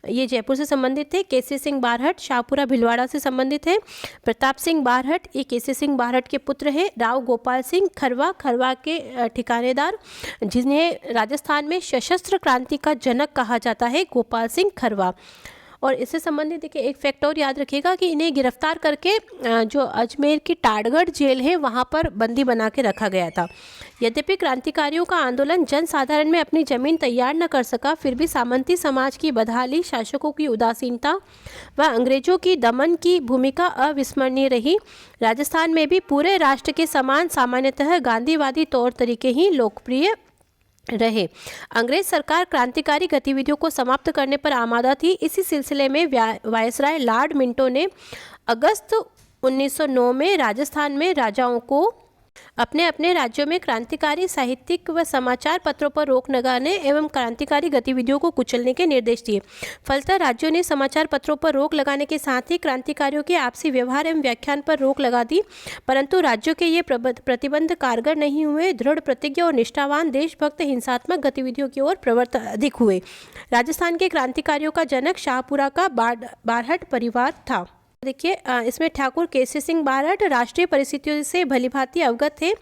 ये जयपुर से संबंधित थे। केसरी सिंह बारहट शाहपुरा भिलवाड़ा से संबंधित है। प्रताप सिंह बारहट ये केसरी सिंह बारहट के पुत्र हैं। राव गोपाल सिंह खरवा के ठिकानेदार, जिन्हें राजस्थान में सशस्त्र क्रांति का जनक कहा जाता है, गोपाल सिंह खरवा। और इससे संबंधित देखिए एक फैक्ट और याद रखिएगा कि इन्हें गिरफ्तार करके जो अजमेर की टाड़गढ़ जेल है वहाँ पर बंदी बना के रखा गया था। यद्यपि क्रांतिकारियों का आंदोलन जन साधारण में अपनी जमीन तैयार न कर सका, फिर भी सामंती समाज की बदहाली, शासकों की उदासीनता व अंग्रेजों की दमन की भूमिका अविस्मरणीय रही। राजस्थान में भी पूरे राष्ट्र के समान सामान्यतः गांधीवादी तौर तरीके ही लोकप्रिय रहे। अंग्रेज सरकार क्रांतिकारी गतिविधियों को समाप्त करने पर आमादा थी। इसी सिलसिले में वायसराय लॉर्ड मिंटो ने अगस्त 1909 में राजस्थान में राजाओं को अपने अपने राज्यों में क्रांतिकारी साहित्यिक व समाचार पत्रों पर रोक लगाने एवं क्रांतिकारी गतिविधियों को कुचलने के निर्देश दिए। फलतः राज्यों ने समाचार पत्रों पर रोक लगाने के साथ ही क्रांतिकारियों के आपसी व्यवहार एवं व्याख्यान पर रोक लगा दी, परंतु राज्यों के ये प्रतिबंध कारगर नहीं हुए। दृढ़ प्रतिज्ञ और निष्ठावान देशभक्त हिंसात्मक गतिविधियों की ओर प्रवृत्त अधिक हुए। राजस्थान के क्रांतिकारियों का जनक शाहपुरा का बारहट परिवार था। देखिए इसमें ठाकुर केसरी सिंह बारहट राष्ट्रीय परिस्थितियों से भलीभांति अवगत थे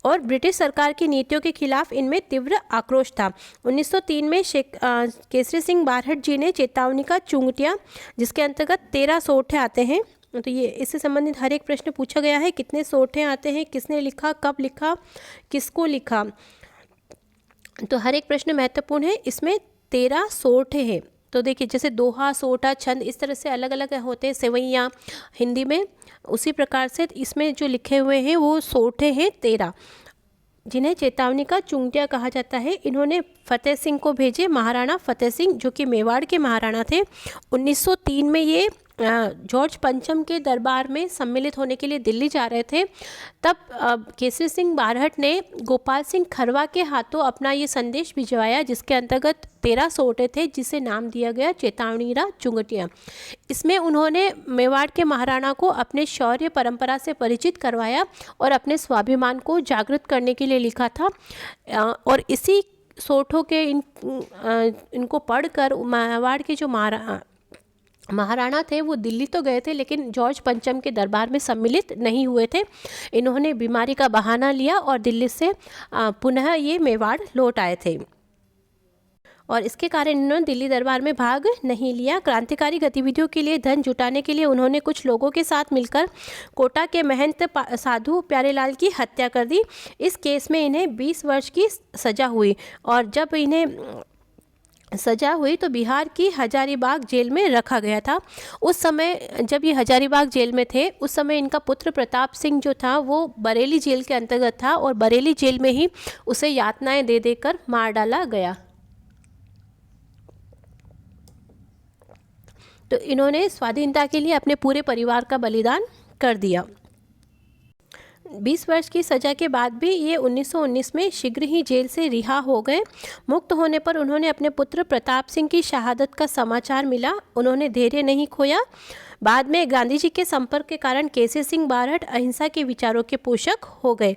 और ब्रिटिश सरकार की नीतियों के खिलाफ इनमें तीव्र आक्रोश था। 1903 में केसरी सिंह बारहट जी ने चेतावनी का चुंगटिया, जिसके अंतर्गत 13 सोठे आते हैं। तो ये इससे संबंधित हर एक प्रश्न पूछा गया है। कितने सोठे आते हैं, किसने लिखा, कब लिखा, किसको लिखा, तो हर एक प्रश्न महत्वपूर्ण है। इसमें 13 सोठे हैं। तो देखिए जैसे दोहा, सोटा, छंद इस तरह से अलग अलग होते हैं सेवैयाँ हिंदी में, उसी प्रकार से इसमें जो लिखे हुए हैं वो सोठे हैं 13, जिन्हें चेतावनी का चुंटिया कहा जाता है। इन्होंने फतेह सिंह को भेजे। महाराणा फतेह सिंह जो कि मेवाड़ के महाराणा थे, 1903 में ये जॉर्ज पंचम के दरबार में सम्मिलित होने के लिए दिल्ली जा रहे थे। तब केसरी सिंह बारहट ने गोपाल सिंह खरवा के हाथों अपना ये संदेश भिजवाया, जिसके अंतर्गत 13 सोटे थे, जिसे नाम दिया गया चेतावनीरा चुंगटिया। इसमें उन्होंने मेवाड़ के महाराणा को अपने शौर्य परंपरा से परिचित करवाया और अपने स्वाभिमान को जागृत करने के लिए लिखा था। और इसी सोठों के इनको पढ़कर मेवाड़ के जो महाराणा थे वो दिल्ली तो गए थे, लेकिन जॉर्ज पंचम के दरबार में सम्मिलित नहीं हुए थे। इन्होंने बीमारी का बहाना लिया और दिल्ली से पुनः ये मेवाड़ लौट आए थे, और इसके कारण इन्होंने दिल्ली दरबार में भाग नहीं लिया। क्रांतिकारी गतिविधियों के लिए धन जुटाने के लिए उन्होंने कुछ लोगों के साथ मिलकर कोटा के महंत साधु प्यारेलाल की हत्या कर दी। इस केस में इन्हें 20 वर्ष की सजा हुई, और जब इन्हें सजा हुई तो बिहार की हजारीबाग जेल में रखा गया था। उस समय जब ये हजारीबाग जेल में थे, उस समय इनका पुत्र प्रताप सिंह जो था वो बरेली जेल के अंतर्गत था, और बरेली जेल में ही उसे यातनाएं दे देकर मार डाला गया। तो इन्होंने स्वाधीनता के लिए अपने पूरे परिवार का बलिदान कर दिया। 20 वर्ष की सज़ा के बाद भी ये 1919 में शीघ्र ही जेल से रिहा हो गए। मुक्त होने पर उन्होंने अपने पुत्र प्रताप सिंह की शहादत का समाचार मिला। उन्होंने धैर्य नहीं खोया। बाद में गांधी जी के संपर्क के कारण केसरी सिंह बारहट अहिंसा के विचारों के पोषक हो गए,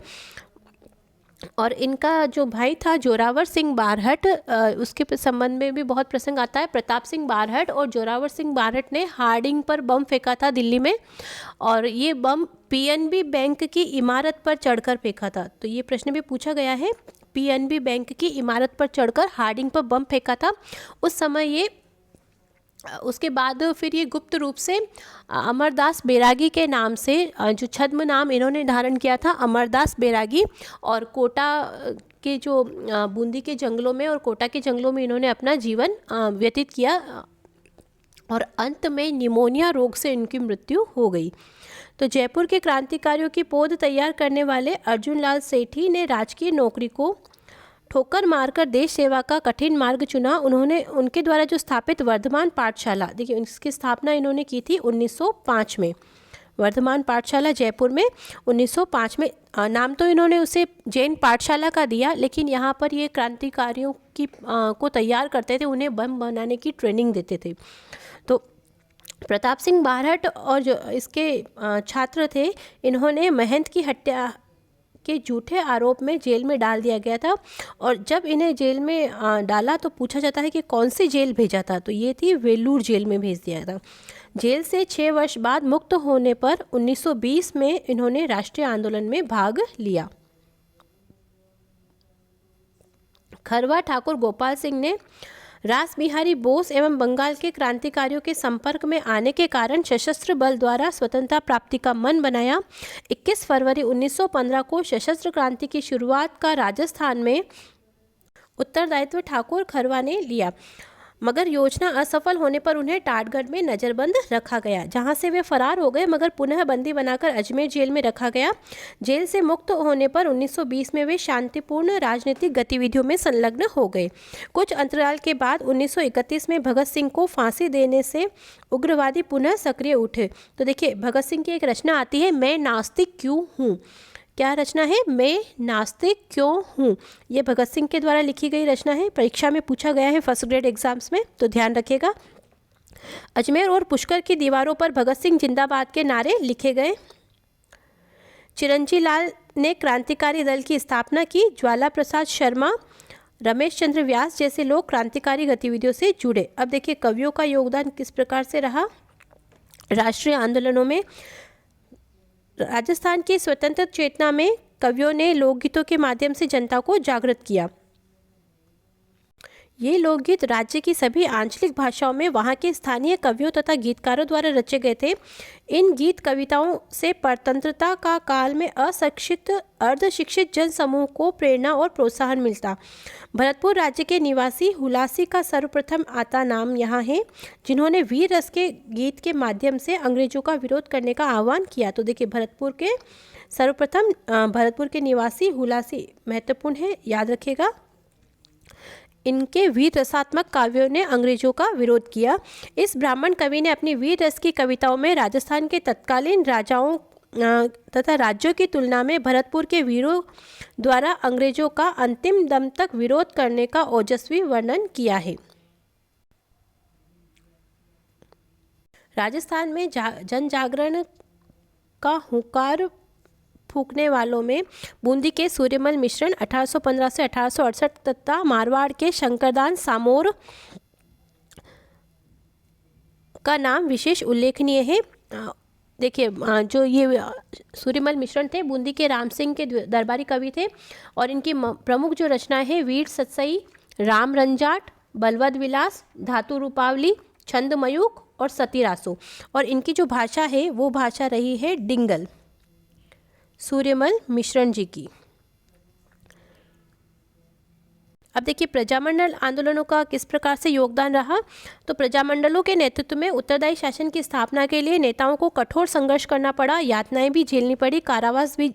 और इनका जो भाई था जोरावर सिंह बारहट, उसके संबंध में भी बहुत प्रसंग आता है। प्रताप सिंह बारहट और जोरावर सिंह बारहट ने हार्डिंग पर बम फेंका था दिल्ली में, और ये बम पीएनबी बैंक की इमारत पर चढ़कर फेंका था। तो ये प्रश्न भी पूछा गया है, पीएनबी बैंक की इमारत पर चढ़कर हार्डिंग पर बम फेंका था उस समय ये। उसके बाद फिर ये गुप्त रूप से अमरदास बैरागी के नाम से, जो छद्म नाम इन्होंने धारण किया था अमरदास बैरागी, और कोटा के जो बूंदी के जंगलों में और कोटा के जंगलों में इन्होंने अपना जीवन व्यतीत किया, और अंत में निमोनिया रोग से इनकी मृत्यु हो गई। तो जयपुर के क्रांतिकारियों की पौध तैयार करने वाले अर्जुन लाल सेठी ने राजकीय नौकरी को ठोकर मारकर देश सेवा का कठिन मार्ग चुना। उन्होंने उनके द्वारा जो स्थापित वर्धमान पाठशाला, देखिए इसकी स्थापना इन्होंने की थी 1905 में। वर्धमान पाठशाला जयपुर में 1905 में, नाम तो इन्होंने उसे जैन पाठशाला का दिया, लेकिन यहाँ पर ये क्रांतिकारियों की को तैयार करते थे, उन्हें बम बनाने की ट्रेनिंग देते थे। तो प्रताप सिंह बारहट और जो इसके छात्र थे, इन्होंने महंत की हत्या के झूठे आरोप में जेल में डाल दिया गया था, और जब इन्हें जेल में डाला तो पूछा जाता है कि कौन सी जेल भेजा था, तो ये थी वेलूर जेल में भेज दिया था। जेल से 6 वर्ष बाद मुक्त होने पर 1920 में इन्होंने राष्ट्रीय आंदोलन में भाग लिया। खरवा ठाकुर गोपाल सिंह ने रास बिहारी बोस एवं बंगाल के क्रांतिकारियों के संपर्क में आने के कारण सशस्त्र बल द्वारा स्वतंत्रता प्राप्ति का मन बनाया। 21 फरवरी 1915 को सशस्त्र क्रांति की शुरुआत का राजस्थान में उत्तरदायित्व ठाकुर खरवा ने लिया, मगर योजना असफल होने पर उन्हें टाटगढ़ में नज़रबंद रखा गया, जहां से वे फरार हो गए, मगर पुनः बंदी बनाकर अजमेर जेल में रखा गया। जेल से मुक्त होने पर 1920 में वे शांतिपूर्ण राजनीतिक गतिविधियों में संलग्न हो गए। कुछ अंतराल के बाद 1931 में भगत सिंह को फांसी देने से उग्रवादी पुनः सक्रिय उठे। तो देखिए भगत सिंह की एक रचना आती है, मैं नास्तिक क्यों हूँ। क्या रचना है? मैं नास्तिक क्यों हूँ। ये भगत सिंह के द्वारा लिखी गई रचना है। परीक्षा में पूछा गया है फर्स्ट ग्रेड एग्जाम्स में, तो ध्यान रखिएगा। अजमेर और पुष्कर की दीवारों पर भगत सिंह जिंदाबाद के नारे लिखे गए। चिरंजी लाल ने क्रांतिकारी दल की स्थापना की। ज्वाला प्रसाद शर्मा, रमेश चंद्र व्यास जैसे लोग क्रांतिकारी गतिविधियों से जुड़े। अब देखिए कवियों का योगदान किस प्रकार से रहा राष्ट्रीय आंदोलनों में। राजस्थान की स्वतंत्र चेतना में कवियों ने लोकगीतों के माध्यम से जनता को जागृत किया। ये लोकगीत राज्य की सभी आंचलिक भाषाओं में वहाँ के स्थानीय कवियों तथा गीतकारों द्वारा रचे गए थे। इन गीत कविताओं से परतंत्रता का काल में अशिक्षित अर्धशिक्षित जन समूह को प्रेरणा और प्रोत्साहन मिलता। भरतपुर राज्य के निवासी हुलासी का सर्वप्रथम आता नाम यहाँ है, जिन्होंने वीर रस के गीत के माध्यम से अंग्रेजों का विरोध करने का आह्वान किया। तो देखिए, भरतपुर के निवासी हुलासी महत्वपूर्ण है, याद रखिएगा। इनके वीर रसात्मक काव्यों ने अंग्रेजों का विरोध किया। इस ब्राह्मण कवि ने अपनी वीर रस की कविताओं में राजस्थान के तत्कालीन राजाओं तथा राज्यों की तुलना में भरतपुर के वीरों द्वारा अंग्रेजों का अंतिम दम तक विरोध करने का ओजस्वी वर्णन किया है। राजस्थान में जन जागरण का हुंकार फूंकने वालों में बूंदी के सूर्यमल मिश्रण 1815 से 1868 तथा मारवाड़ के शंकरदान सामोर का नाम विशेष उल्लेखनीय है। देखिए, जो ये सूर्यमल मिश्रण थे बूंदी के राम सिंह के दरबारी कवि थे और इनकी प्रमुख जो रचनाएं हैं वीर सतसई, राम रंजाट, बलवद विलास, धातु रूपावली, छंद मयूख और सतीरासो। और इनकी जो भाषा है वो भाषा रही है डिंगल, सूर्यमल मिश्रण जी की। अब देखिए, प्रजामंडल आंदोलनों का किस प्रकार से योगदान रहा। तो प्रजामंडलों के नेतृत्व में उत्तरदायी शासन की स्थापना के लिए नेताओं को कठोर संघर्ष करना पड़ा, यातनाएं भी झेलनी पड़ी, कारावास भी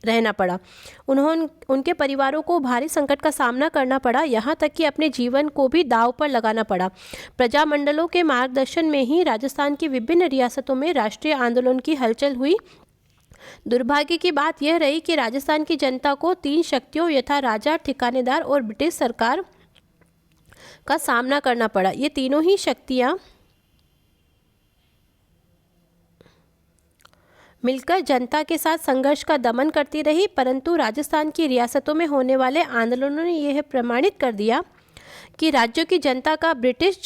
रहना पड़ा। उनके परिवारों को भारी संकट का सामना करना पड़ा, यहाँ तक कि अपने जीवन को भी दांव पर लगाना पड़ा। प्रजामंडलों के मार्गदर्शन में ही राजस्थान की विभिन्न रियासतों में राष्ट्रीय आंदोलन की हलचल हुई। दुर्भाग्य की बात यह रही कि राजस्थान की जनता को तीन शक्तियों यथा राजा, ठिकानेदार और ब्रिटिश सरकार का सामना करना पड़ा। ये तीनों ही शक्तियां मिलकर जनता के साथ संघर्ष का दमन करती रही, परंतु राजस्थान की रियासतों में होने वाले आंदोलनों ने यह प्रमाणित कर दिया कि राज्यों की जनता का ब्रिटिश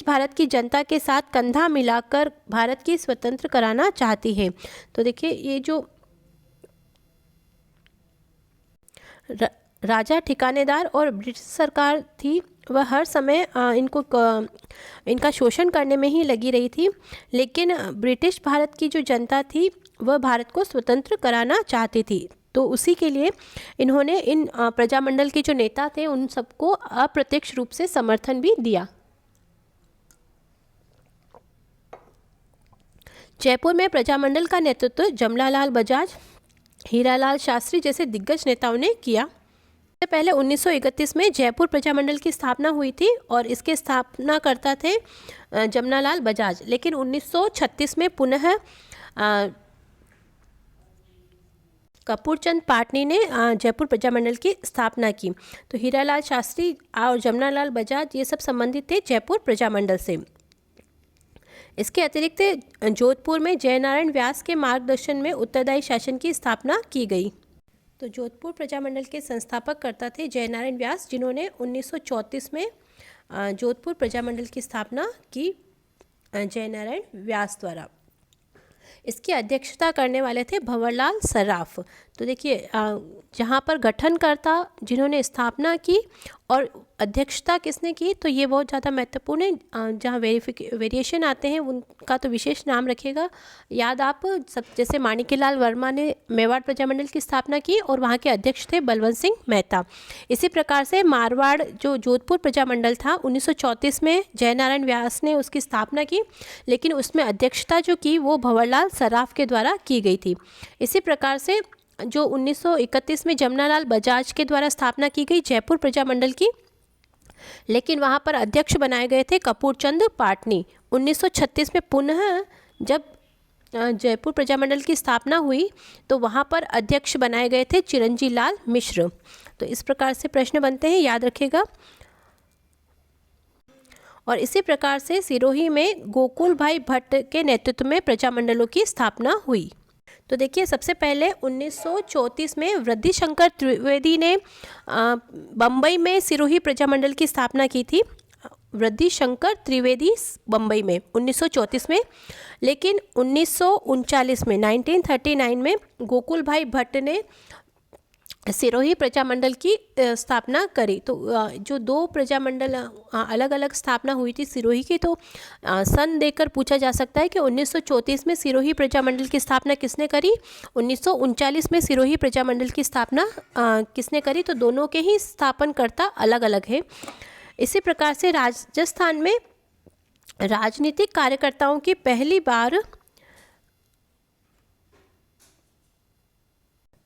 भारत की जनता के साथ कंधा मिलाकर भारत की स्वतंत्र कराना चाहती है। तो देखिए, ये जो राजा, ठिकानेदार और ब्रिटिश सरकार थी वह हर समय इनका शोषण करने में ही लगी रही थी, लेकिन ब्रिटिश भारत की जो जनता थी वह भारत को स्वतंत्र कराना चाहती थी। तो उसी के लिए इन्होंने इन प्रजामंडल के जो नेता थे उन सबको अप्रत्यक्ष रूप से समर्थन भी दिया। जयपुर में प्रजामंडल का नेतृत्व जमनालाल बजाज, हीरालाल शास्त्री जैसे दिग्गज नेताओं ने किया। इससे पहले 1931 में जयपुर प्रजामंडल की स्थापना हुई थी और इसके स्थापनाकर्ता थे जमनालाल बजाज, लेकिन 1936 में पुनः कपूरचंद पाटनी ने जयपुर प्रजामंडल की स्थापना की। तो हीरालाल शास्त्री और जमनालाल बजाज ये सब संबंधित थे जयपुर प्रजामंडल से। इसके अतिरिक्त जोधपुर में जयनारायण व्यास के मार्गदर्शन में उत्तरदायी शासन की स्थापना की गई। तो जोधपुर प्रजामंडल के संस्थापक कर्ता थे जयनारायण व्यास, जिन्होंने 1934 में जोधपुर प्रजामंडल की स्थापना की जयनारायण व्यास द्वारा। इसकी अध्यक्षता करने वाले थे भंवरलाल सर्राफ। तो देखिए, जहाँ पर गठनकर्ता जिन्होंने स्थापना की और अध्यक्षता किसने की, तो ये बहुत ज़्यादा महत्वपूर्ण है। जहाँ वेरिएशन आते हैं उनका तो विशेष नाम रखिएगा याद आप सब। जैसे माणिक्यलाल वर्मा ने मेवाड़ प्रजामंडल की स्थापना की और वहाँ के अध्यक्ष थे बलवंत सिंह मेहता। इसी प्रकार से मारवाड़ जो जोधपुर प्रजामंडल था 1934 में जयनारायण व्यास ने उसकी स्थापना की, लेकिन उसमें अध्यक्षता जो की वो भंवरलाल सर्राफ के द्वारा की गई थी। इसी प्रकार से जो 1931 में जमनालाल बजाज के द्वारा स्थापना की गई जयपुर प्रजामंडल की, लेकिन वहाँ पर अध्यक्ष बनाए गए थे कपूरचंद पाटनी। 1936 में पुनः जब जयपुर प्रजामंडल की स्थापना हुई तो वहाँ पर अध्यक्ष बनाए गए थे चिरंजी लाल मिश्र। तो इस प्रकार से प्रश्न बनते हैं, याद रखिएगा। और इसी प्रकार से सिरोही में गोकुल भाई भट्ट के नेतृत्व में प्रजामंडलों की स्थापना हुई। तो देखिए, सबसे पहले 1934 में वृद्धिशंकर त्रिवेदी ने बम्बई में सिरोही प्रजामंडल की स्थापना की थी। वृद्धिशंकर त्रिवेदी बम्बई में 1934 में, लेकिन 1939 में 1939 में गोकुल भाई भट्ट ने सिरोही प्रजामंडल की स्थापना करी। तो जो दो प्रजामंडल अलग अलग स्थापना हुई थी सिरोही की, तो सन देकर पूछा जा सकता है कि 1934 में सिरोही प्रजामंडल की स्थापना किसने करी, 1939 में सिरोही प्रजामंडल की स्थापना किसने करी। तो दोनों के ही स्थापनकर्ता अलग अलग हैं। इसी प्रकार से राजस्थान में राजनीतिक कार्यकर्ताओं की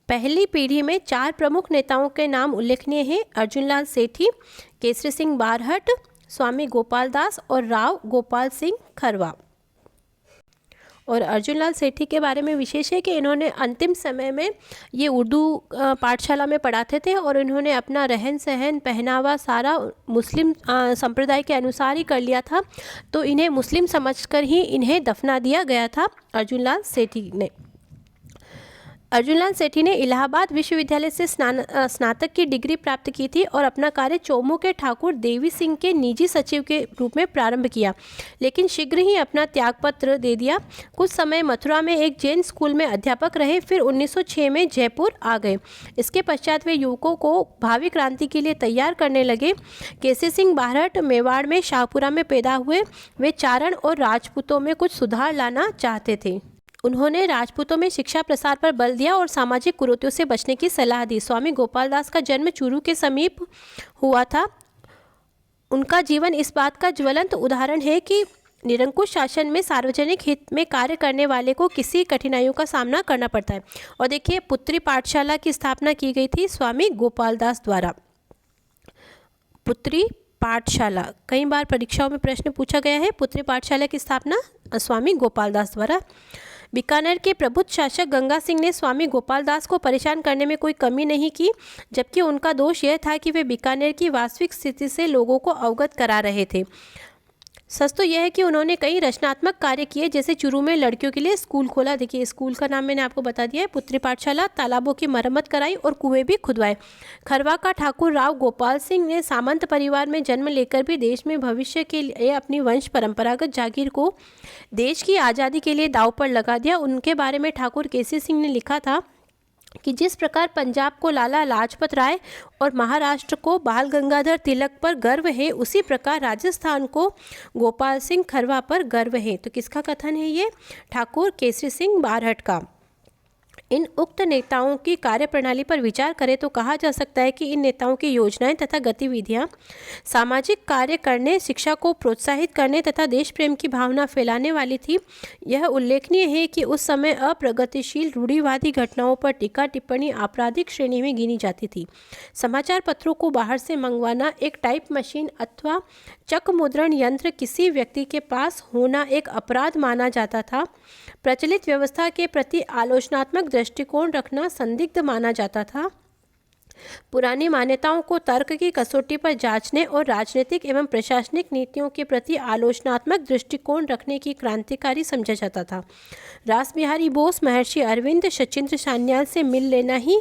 पहली पीढ़ी में 4 प्रमुख नेताओं के नाम उल्लेखनीय हैं। अर्जुनलाल सेठी, केसरी सिंह बारहट, स्वामी गोपाल दास और राव गोपाल सिंह खरवा। और अर्जुनलाल सेठी के बारे में विशेष है कि इन्होंने अंतिम समय में ये उर्दू पाठशाला में पढ़ाते थे और इन्होंने अपना रहन सहन पहनावा सारा मुस्लिम संप्रदाय के अनुसार ही कर लिया था। तो इन्हें मुस्लिम समझकर ही इन्हें दफना दिया गया था अर्जुनलाल सेठी ने। अर्जुनलाल सेठी ने इलाहाबाद विश्वविद्यालय से स्नातक की डिग्री प्राप्त की थी और अपना कार्य चौमू के ठाकुर देवी सिंह के निजी सचिव के रूप में प्रारंभ किया, लेकिन शीघ्र ही अपना त्यागपत्र दे दिया। कुछ समय मथुरा में एक जैन स्कूल में अध्यापक रहे, फिर 1906 में जयपुर आ गए। इसके पश्चात वे युवकों को भावी क्रांति के लिए तैयार करने लगे। केसरी सिंह बारहट मेवाड़ में शाहपुरा में पैदा हुए। वे चारण और राजपूतों में कुछ सुधार लाना चाहते थे। उन्होंने राजपूतों में शिक्षा प्रसार पर बल दिया और सामाजिक कुरीतियों से बचने की सलाह दी। स्वामी गोपाल दास का जन्म चूरू के समीप हुआ था। उनका जीवन इस बात का ज्वलंत उदाहरण है कि निरंकुश शासन में सार्वजनिक हित में कार्य करने वाले को किसी कठिनाइयों का सामना करना पड़ता है। और देखिए, पुत्री पाठशाला की स्थापना की गई थी स्वामी गोपाल दास द्वारा। पुत्री पाठशाला, कई बार परीक्षाओं में प्रश्न पूछा गया है। पुत्री पाठशाला की स्थापना स्वामी गोपाल दास द्वारा। बीकानेर के प्रबुद्ध शासक गंगा सिंह ने स्वामी गोपाल दास को परेशान करने में कोई कमी नहीं की, जबकि उनका दोष यह था कि वे बीकानेर की वास्तविक स्थिति से लोगों को अवगत करा रहे थे। सच तो यह है कि उन्होंने कई रचनात्मक कार्य किए, जैसे चूरू में लड़कियों के लिए स्कूल खोला। देखिए, स्कूल का नाम मैंने आपको बता दिया है, पुत्री पाठशाला। तालाबों की मरम्मत कराई और कुएं भी खुदवाए। खरवा का ठाकुर राव गोपाल सिंह ने सामंत परिवार में जन्म लेकर भी देश में भविष्य के लिए अपनी वंश परंपरागत जागीर को देश की आज़ादी के लिए दांव पर लगा दिया। उनके बारे में ठाकुर केसरी सिंह ने लिखा था कि जिस प्रकार पंजाब को लाला लाजपत राय और महाराष्ट्र को बाल गंगाधर तिलक पर गर्व है, उसी प्रकार राजस्थान को गोपाल सिंह खरवा पर गर्व है। तो किसका कथन है ये? ठाकुर केसरी सिंह बारहट का। इन उक्त नेताओं की कार्यप्रणाली पर विचार करें तो कहा जा सकता है कि इन नेताओं की योजनाएं तथा गतिविधियां सामाजिक कार्य करने, शिक्षा को प्रोत्साहित करने तथा देश प्रेम की भावना फैलाने वाली थी। यह उल्लेखनीय है कि उस समय अप्रगतिशील रूढ़िवादी घटनाओं पर टीका टिप्पणी आपराधिक श्रेणी में गिनी जाती थी। समाचार पत्रों को बाहर से मंगवाना, एक टाइप मशीन अथवा चक मुद्रण यंत्र किसी व्यक्ति के पास होना एक अपराध माना जाता था। प्रचलित व्यवस्था के प्रति आलोचनात्मक दृष्टिकोण रखना संदिग्ध माना जाता था। पुरानी मान्यताओं को तर्क की कसौटी पर जांचने और राजनीतिक एवं प्रशासनिक नीतियों के प्रति आलोचनात्मक दृष्टिकोण रखने की क्रांतिकारी समझा जाता था। रास बिहारी बोस, महर्षि अरविंद, सचिंद्र सान्याल से मिल लेना ही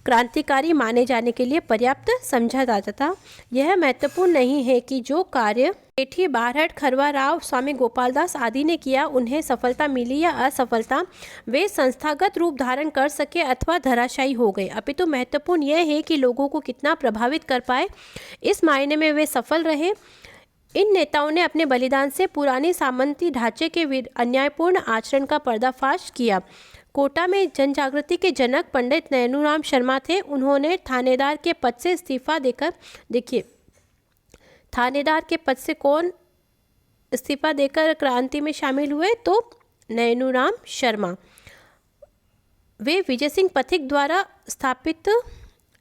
क्रांतिकारी माने जाने के लिए पर्याप्त समझा जाता था। यह महत्वपूर्ण नहीं है कि जो कार्य सेठी, बारहट, खरवा राव, स्वामी गोपाल दास आदि ने किया, उन्हें सफलता मिली या असफलता, वे संस्थागत रूप धारण कर सके अथवा धराशायी हो गए, अपितु महत्वपूर्ण यह है कि लोगों को कितना प्रभावित कर पाए, इस मायने में वे सफल रहे। इन नेताओं ने अपने बलिदान से पुरानी सामंती ढांचे के अन्यायपूर्ण आचरण का पर्दाफाश किया। कोटा में जन जागृति के जनक पंडित नैनूराम शर्मा थे। उन्होंने थानेदार के पद से इस्तीफा देकर, देखिए थानेदार के पद से कौन इस्तीफा देकर क्रांति में शामिल हुए? तो नैनूराम शर्मा। वे विजय सिंह पथिक द्वारा स्थापित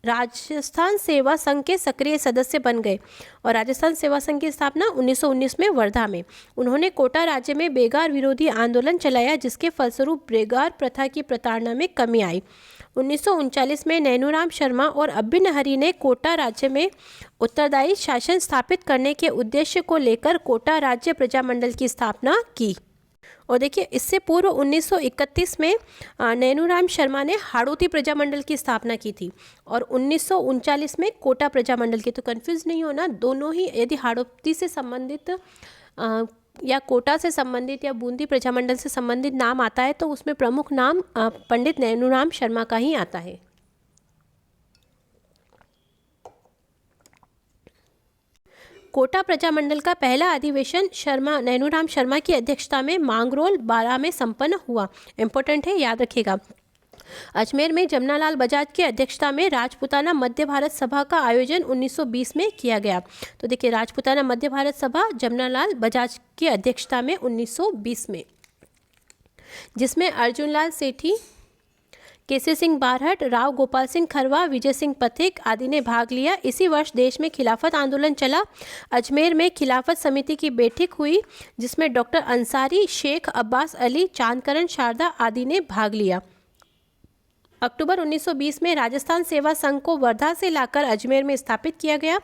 राजस्थान सेवा संघ के सक्रिय सदस्य बन गए और राजस्थान सेवा संघ की स्थापना 1919 में वर्धा में। उन्होंने कोटा राज्य में बेगार विरोधी आंदोलन चलाया, जिसके फलस्वरूप बेगार प्रथा की प्रताड़ना में कमी आई। 1939 में नैनूराम शर्मा और अब्बिन हरी ने कोटा राज्य में उत्तरदायी शासन स्थापित करने के उद्देश्य को लेकर कोटा राज्य प्रजामंडल की स्थापना की। और देखिए, इससे पूर्व 1931 में नैनूराम शर्मा ने हाड़ौती प्रजामंडल की स्थापना की थी और 1939 में कोटा प्रजामंडल की। तो कंफ्यूज नहीं होना, दोनों ही, यदि हाड़ौती से संबंधित या कोटा से संबंधित या बूंदी प्रजामंडल से संबंधित नाम आता है तो उसमें प्रमुख नाम पंडित नैनूराम शर्मा का ही आता है। कोटा प्रजामंडल का पहला अधिवेशन नैनूराम शर्मा की अध्यक्षता में मांगरोल 12 में संपन्न हुआ। इंपॉर्टेंट है, याद रखिएगा। अजमेर में जमनालाल बजाज की अध्यक्षता में राजपूताना मध्य भारत सभा का आयोजन 1920 में किया गया। तो देखिए, राजपूताना मध्य भारत सभा जमनालाल बजाज की अध्यक्षता में 1920 में, जिसमें अर्जुनलाल सेठी, केसरी सिंह बारहट, राव गोपाल सिंह खरवा, विजय सिंह पथिक आदि ने भाग लिया। इसी वर्ष देश में खिलाफत आंदोलन चला। अजमेर में खिलाफत समिति की बैठक हुई, जिसमें डॉक्टर अंसारी, शेख अब्बास अली, चांदकरण शारदा आदि ने भाग लिया। अक्टूबर 1920 में राजस्थान सेवा संघ को वर्धा से लाकर अजमेर में स्थापित किया गया।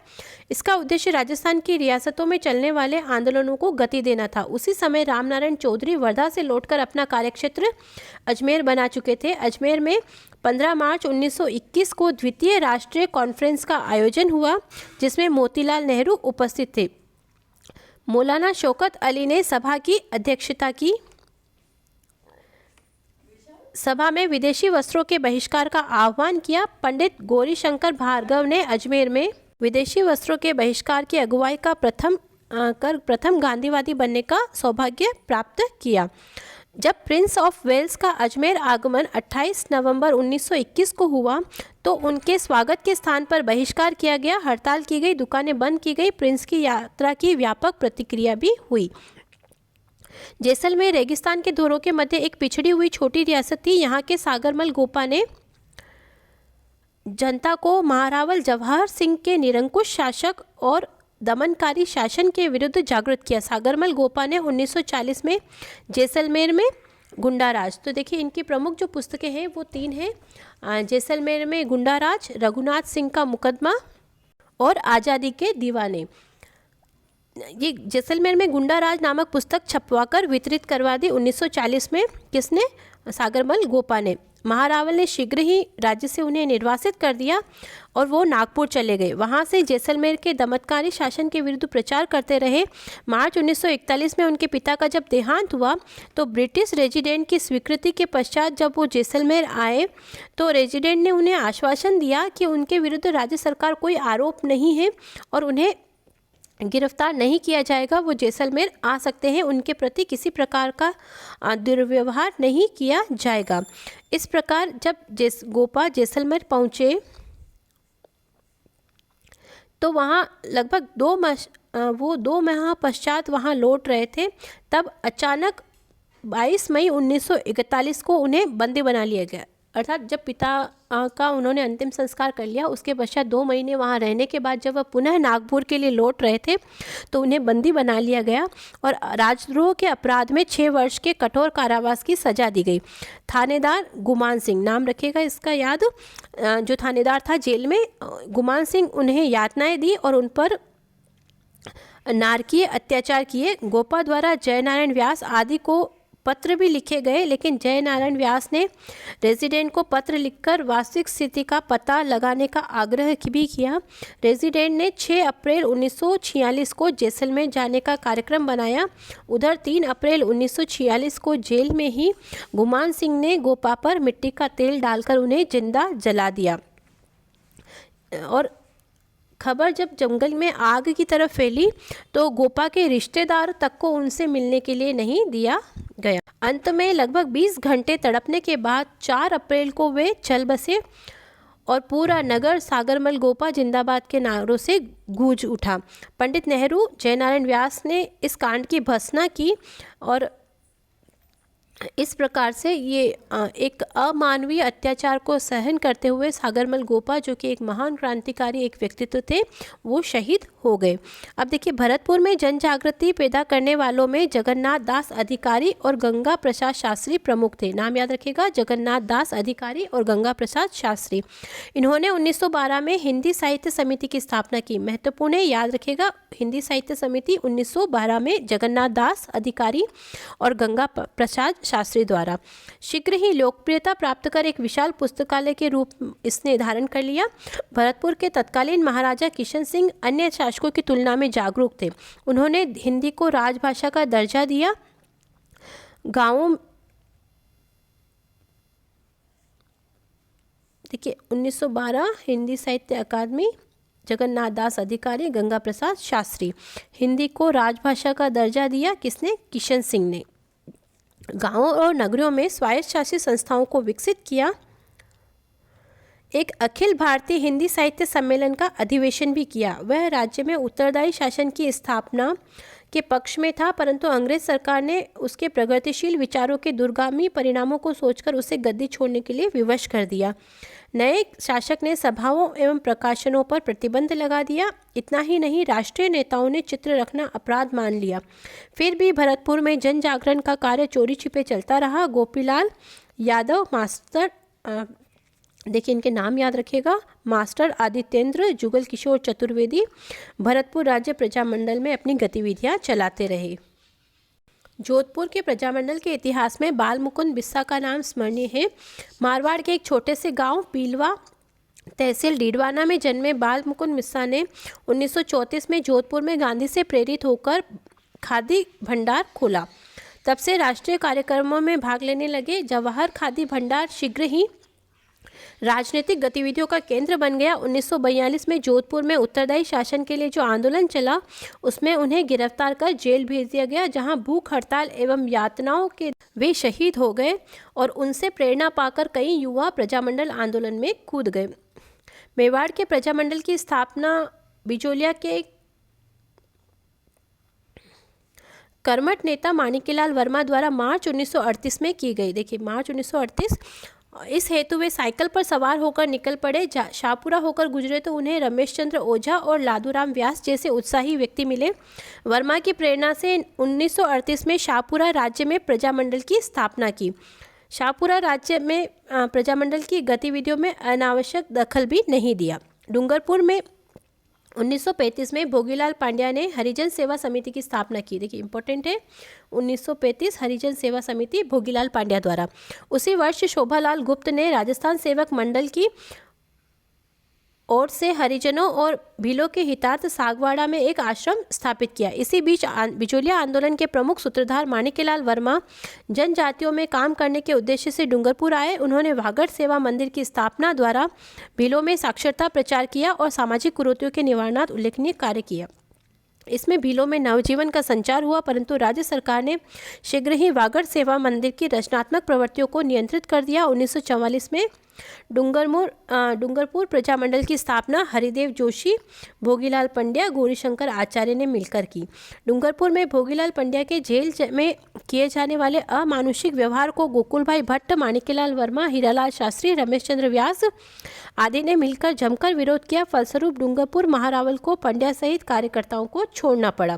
इसका उद्देश्य राजस्थान की रियासतों में चलने वाले आंदोलनों को गति देना था। उसी समय रामनारायण चौधरी वर्धा से लौटकर अपना कार्यक्षेत्र अजमेर बना चुके थे। अजमेर में 15 मार्च 1921 को द्वितीय राष्ट्रीय कॉन्फ्रेंस का आयोजन हुआ, जिसमें मोतीलाल नेहरू उपस्थित थे। मौलाना शौकत अली ने सभा की अध्यक्षता की। सभा में विदेशी वस्त्रों के बहिष्कार का आह्वान किया। पंडित गौरीशंकर भार्गव ने अजमेर में विदेशी वस्त्रों के बहिष्कार की अगुवाई का प्रथम गांधीवादी बनने का सौभाग्य प्राप्त किया। जब प्रिंस ऑफ वेल्स का अजमेर आगमन 28 नवंबर 1921 को हुआ, तो उनके स्वागत के स्थान पर बहिष्कार किया गया, हड़ताल की गई, दुकानें बंद की गई। प्रिंस की यात्रा की व्यापक प्रतिक्रिया भी हुई। जैसलमेर रेगिस्तान के धोरों के मध्य एक पिछड़ी हुई छोटी रियासत थी। यहाँ के सागरमल गोपा ने जनता को महारावल जवाहर सिंह के निरंकुश शासक और दमनकारी शासन के विरुद्ध जागृत किया। सागरमल गोपा ने 1940 में जैसलमेर में गुंडाराज, तो देखिए इनकी प्रमुख जो पुस्तकें हैं वो 3 हैं, जैसलमेर में गुंडाराज, रघुनाथ सिंह का मुकदमा और आज़ादी के दीवाने। ये जैसलमेर में गुंडाराज नामक पुस्तक छपवाकर वितरित करवा दी 1940 में। किसने? सागरमल गोपा ने। महारावल ने शीघ्र ही राज्य से उन्हें निर्वासित कर दिया और वो नागपुर चले गए। वहाँ से जैसलमेर के दमनकारी शासन के विरुद्ध प्रचार करते रहे। मार्च 1941 में उनके पिता का जब देहांत हुआ, तो ब्रिटिश रेजिडेंट की स्वीकृति के पश्चात जब वो जैसलमेर आए, तो रेजिडेंट ने उन्हें आश्वासन दिया कि उनके विरुद्ध राज्य सरकार कोई आरोप नहीं है और उन्हें गिरफ्तार नहीं किया जाएगा। वो जैसलमेर आ सकते हैं, उनके प्रति किसी प्रकार का दुर्व्यवहार नहीं किया जाएगा। इस प्रकार जब गोपा जैसलमेर पहुँचे, तो वहाँ लगभग 2 माह पश्चात वहाँ लौट रहे थे। तब अचानक 22 मई 1941 को उन्हें बंदी बना लिया गया। अर्थात जब पिता का उन्होंने अंतिम संस्कार कर लिया, उसके पश्चात 2 महीने वहाँ रहने के बाद जब वह पुनः नागपुर के लिए लौट रहे थे, तो उन्हें बंदी बना लिया गया और राजद्रोह के अपराध में 6 वर्ष के कठोर कारावास की सजा दी गई। थानेदार गुमान सिंह, नाम रखिएगा इसका याद, जो थानेदार था जेल में, गुमान सिंह उन्हें यातनाएं दी और उन पर नारकीय अत्याचार किए। गोपा द्वारा जयनारायण व्यास आदि को पत्र भी लिखे गए, लेकिन जयनारायण व्यास ने रेजिडेंट को पत्र लिखकर वास्तविक स्थिति का पता लगाने का आग्रह भी किया। रेजिडेंट ने 6 अप्रैल 1946 को जैसलमेर जाने का कार्यक्रम बनाया। उधर 3 अप्रैल 1946 को जेल में ही गुमान सिंह ने गोपा पर मिट्टी का तेल डालकर उन्हें जिंदा जला दिया। और खबर जब जंगल में आग की तरफ फैली, तो गोपा के रिश्तेदार तक को उनसे मिलने के लिए नहीं दिया गया। अंत में लगभग 20 घंटे तड़पने के बाद 4 अप्रैल को वे चल बसे और पूरा नगर सागरमल गोपा जिंदाबाद के नारों से गूंज उठा। पंडित नेहरू, जयनारायण व्यास ने इस कांड की भर्त्सना की और इस प्रकार से ये एक अमानवीय अत्याचार को सहन करते हुए सागरमल गोपा, जो कि एक महान क्रांतिकारी एक व्यक्तित्व थे, वो शहीद हो गए। अब देखिए, भरतपुर में जन जागृति पैदा करने वालों में जगन्नाथ दास अधिकारी और गंगा प्रसाद शास्त्री प्रमुख थे। नाम याद रखिएगा, जगन्नाथ दास अधिकारी और गंगा प्रसाद शास्त्री। इन्होंने 1912 में हिंदी साहित्य समिति की स्थापना की। महत्वपूर्ण है, याद रखिएगा, हिंदी साहित्य समिति 1912 में जगन्नाथ दास अधिकारी और गंगा प्रसाद शास्त्री द्वारा। शीघ्र ही लोकप्रियता प्राप्त कर एक विशाल पुस्तकालय के रूप इसने धारण कर लिया। भरतपुर के तत्कालीन महाराजा किशन सिंह अन्य शासकों की तुलना में जागरूक थे। उन्होंने हिंदी को राजभाषा का दर्जा दिया। गांवों, देखिए 1912 हिंदी साहित्य अकादमी जगन्नाथ दास अधिकारी, गंगा प्रसाद शास्त्री। हिंदी को राजभाषा का दर्जा दिया किसने? किशन सिंह ने। गांवों और नगरों में स्वायत्त शासित संस्थाओं को विकसित किया। एक अखिल भारतीय हिंदी साहित्य सम्मेलन का अधिवेशन भी किया। वह राज्य में उत्तरदायी शासन की स्थापना के पक्ष में था, परंतु अंग्रेज सरकार ने उसके प्रगतिशील विचारों के दूरगामी परिणामों को सोचकर उसे गद्दी छोड़ने के लिए विवश कर दिया। नए शासक ने सभाओं एवं प्रकाशनों पर प्रतिबंध लगा दिया। इतना ही नहीं, राष्ट्रीय नेताओं ने चित्र रखना अपराध मान लिया। फिर भी भरतपुर में जन जागरण का कार्य चोरी छिपे चलता रहा। गोपीलाल यादव, मास्टर देखिए इनके नाम याद रखिएगा, मास्टर आदित्येंद्र, जुगल किशोर चतुर्वेदी भरतपुर राज्य प्रजामंडल में अपनी गतिविधियां चलाते रहे। जोधपुर के प्रजामंडल के इतिहास में बाल मुकुंद बिस्सा का नाम स्मरणीय है। मारवाड़ के एक छोटे से गांव पीलवा, तहसील डीडवाना में जन्मे बाल मुकुंद बिस्सा ने 1934 में जोधपुर में गांधी से प्रेरित होकर खादी भंडार खोला। तब से राष्ट्रीय कार्यक्रमों में भाग लेने लगे। जवाहर खादी भंडार शीघ्र ही राजनीतिक गतिविधियों का केंद्र बन गया। 1942 में जोधपुर में उत्तरदायी शासन के लिए जो आंदोलन चला, उसमें उन्हें गिरफ्तार कर जेल भेज दिया गया, जहां भूख हड़ताल एवं यातनाओं के वे शहीद हो गए और उनसे प्रेरणा पाकर कई युवा प्रजामंडल आंदोलन में कूद गए। मेवाड़ के प्रजामंडल की स्थापना बिजोलिया के कर्मठ नेता माणिक्यलाल वर्मा द्वारा मार्च 1938 में की गई। देखिए मार्च 1938। इस हेतु वे साइकिल पर सवार होकर निकल पड़े। शाहपुरा होकर गुजरे तो उन्हें रमेश चंद्र ओझा और लादूराम व्यास जैसे उत्साही व्यक्ति मिले। वर्मा की प्रेरणा से 1938 में शाहपुरा राज्य में प्रजामंडल की स्थापना की। शाहपुरा राज्य में प्रजामंडल की गतिविधियों में अनावश्यक दखल भी नहीं दिया। डूंगरपुर में 1935 में भोगीलाल पांड्या ने हरिजन सेवा समिति की स्थापना की। देखिए इंपॉर्टेंट है, 1935 हरिजन सेवा समिति भोगीलाल पांड्या द्वारा। उसी वर्ष शोभालाल गुप्त ने राजस्थान सेवक मंडल की ओर से हरिजनों और भीलों के हितार्थ सागवाड़ा में एक आश्रम स्थापित किया। इसी बीच बिचौलिया आंदोलन के प्रमुख सूत्रधार माणिक्यलाल वर्मा जनजातियों में काम करने के उद्देश्य से डूंगरपुर आए। उन्होंने वागड़ सेवा मंदिर की स्थापना द्वारा भीलों में साक्षरता प्रचार किया और सामाजिक कुरीतियों के निवारणार्थ उल्लेखनीय कार्य किया। इसमें भीलों में नवजीवन का संचार हुआ, परंतु राज्य सरकार ने शीघ्र ही वागड़ सेवा मंदिर की रचनात्मक प्रवृत्तियों को नियंत्रित कर दिया। 1944 में डूंगरपुर प्रजामंडल की स्थापना हरिदेव जोशी, भोगीलाल पंड्या, गौरीशंकर आचार्य ने मिलकर की। डूंगरपुर में भोगीलाल पंड्या के जेल में किए जाने वाले अमानुषिक व्यवहार को गोकुल भाई भट्ट, माणिक्यलाल वर्मा, हीरालाल शास्त्री, रमेश चंद्र व्यास आदि ने मिलकर जमकर विरोध किया। फलस्वरूप डूंगरपुर महारावल को पंड्या सहित कार्यकर्ताओं को छोड़ना पड़ा।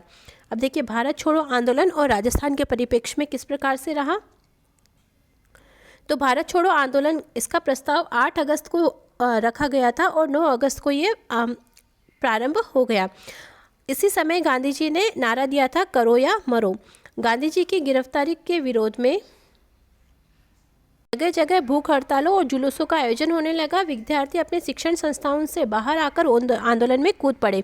अब देखिए भारत छोड़ो आंदोलन और राजस्थान के परिप्रेक्ष्य में किस प्रकार से रहा। तो भारत छोड़ो आंदोलन, इसका प्रस्ताव 8 अगस्त को रखा गया था और 9 अगस्त को ये प्रारंभ हो गया। इसी समय गांधी जी ने नारा दिया था, करो या मरो। गांधी जी की गिरफ्तारी के विरोध में जगह जगह भूख हड़तालों और जुलूसों का आयोजन होने लगा। विद्यार्थी अपने शिक्षण संस्थाओं से बाहर आकर आंदोलन में कूद पड़े।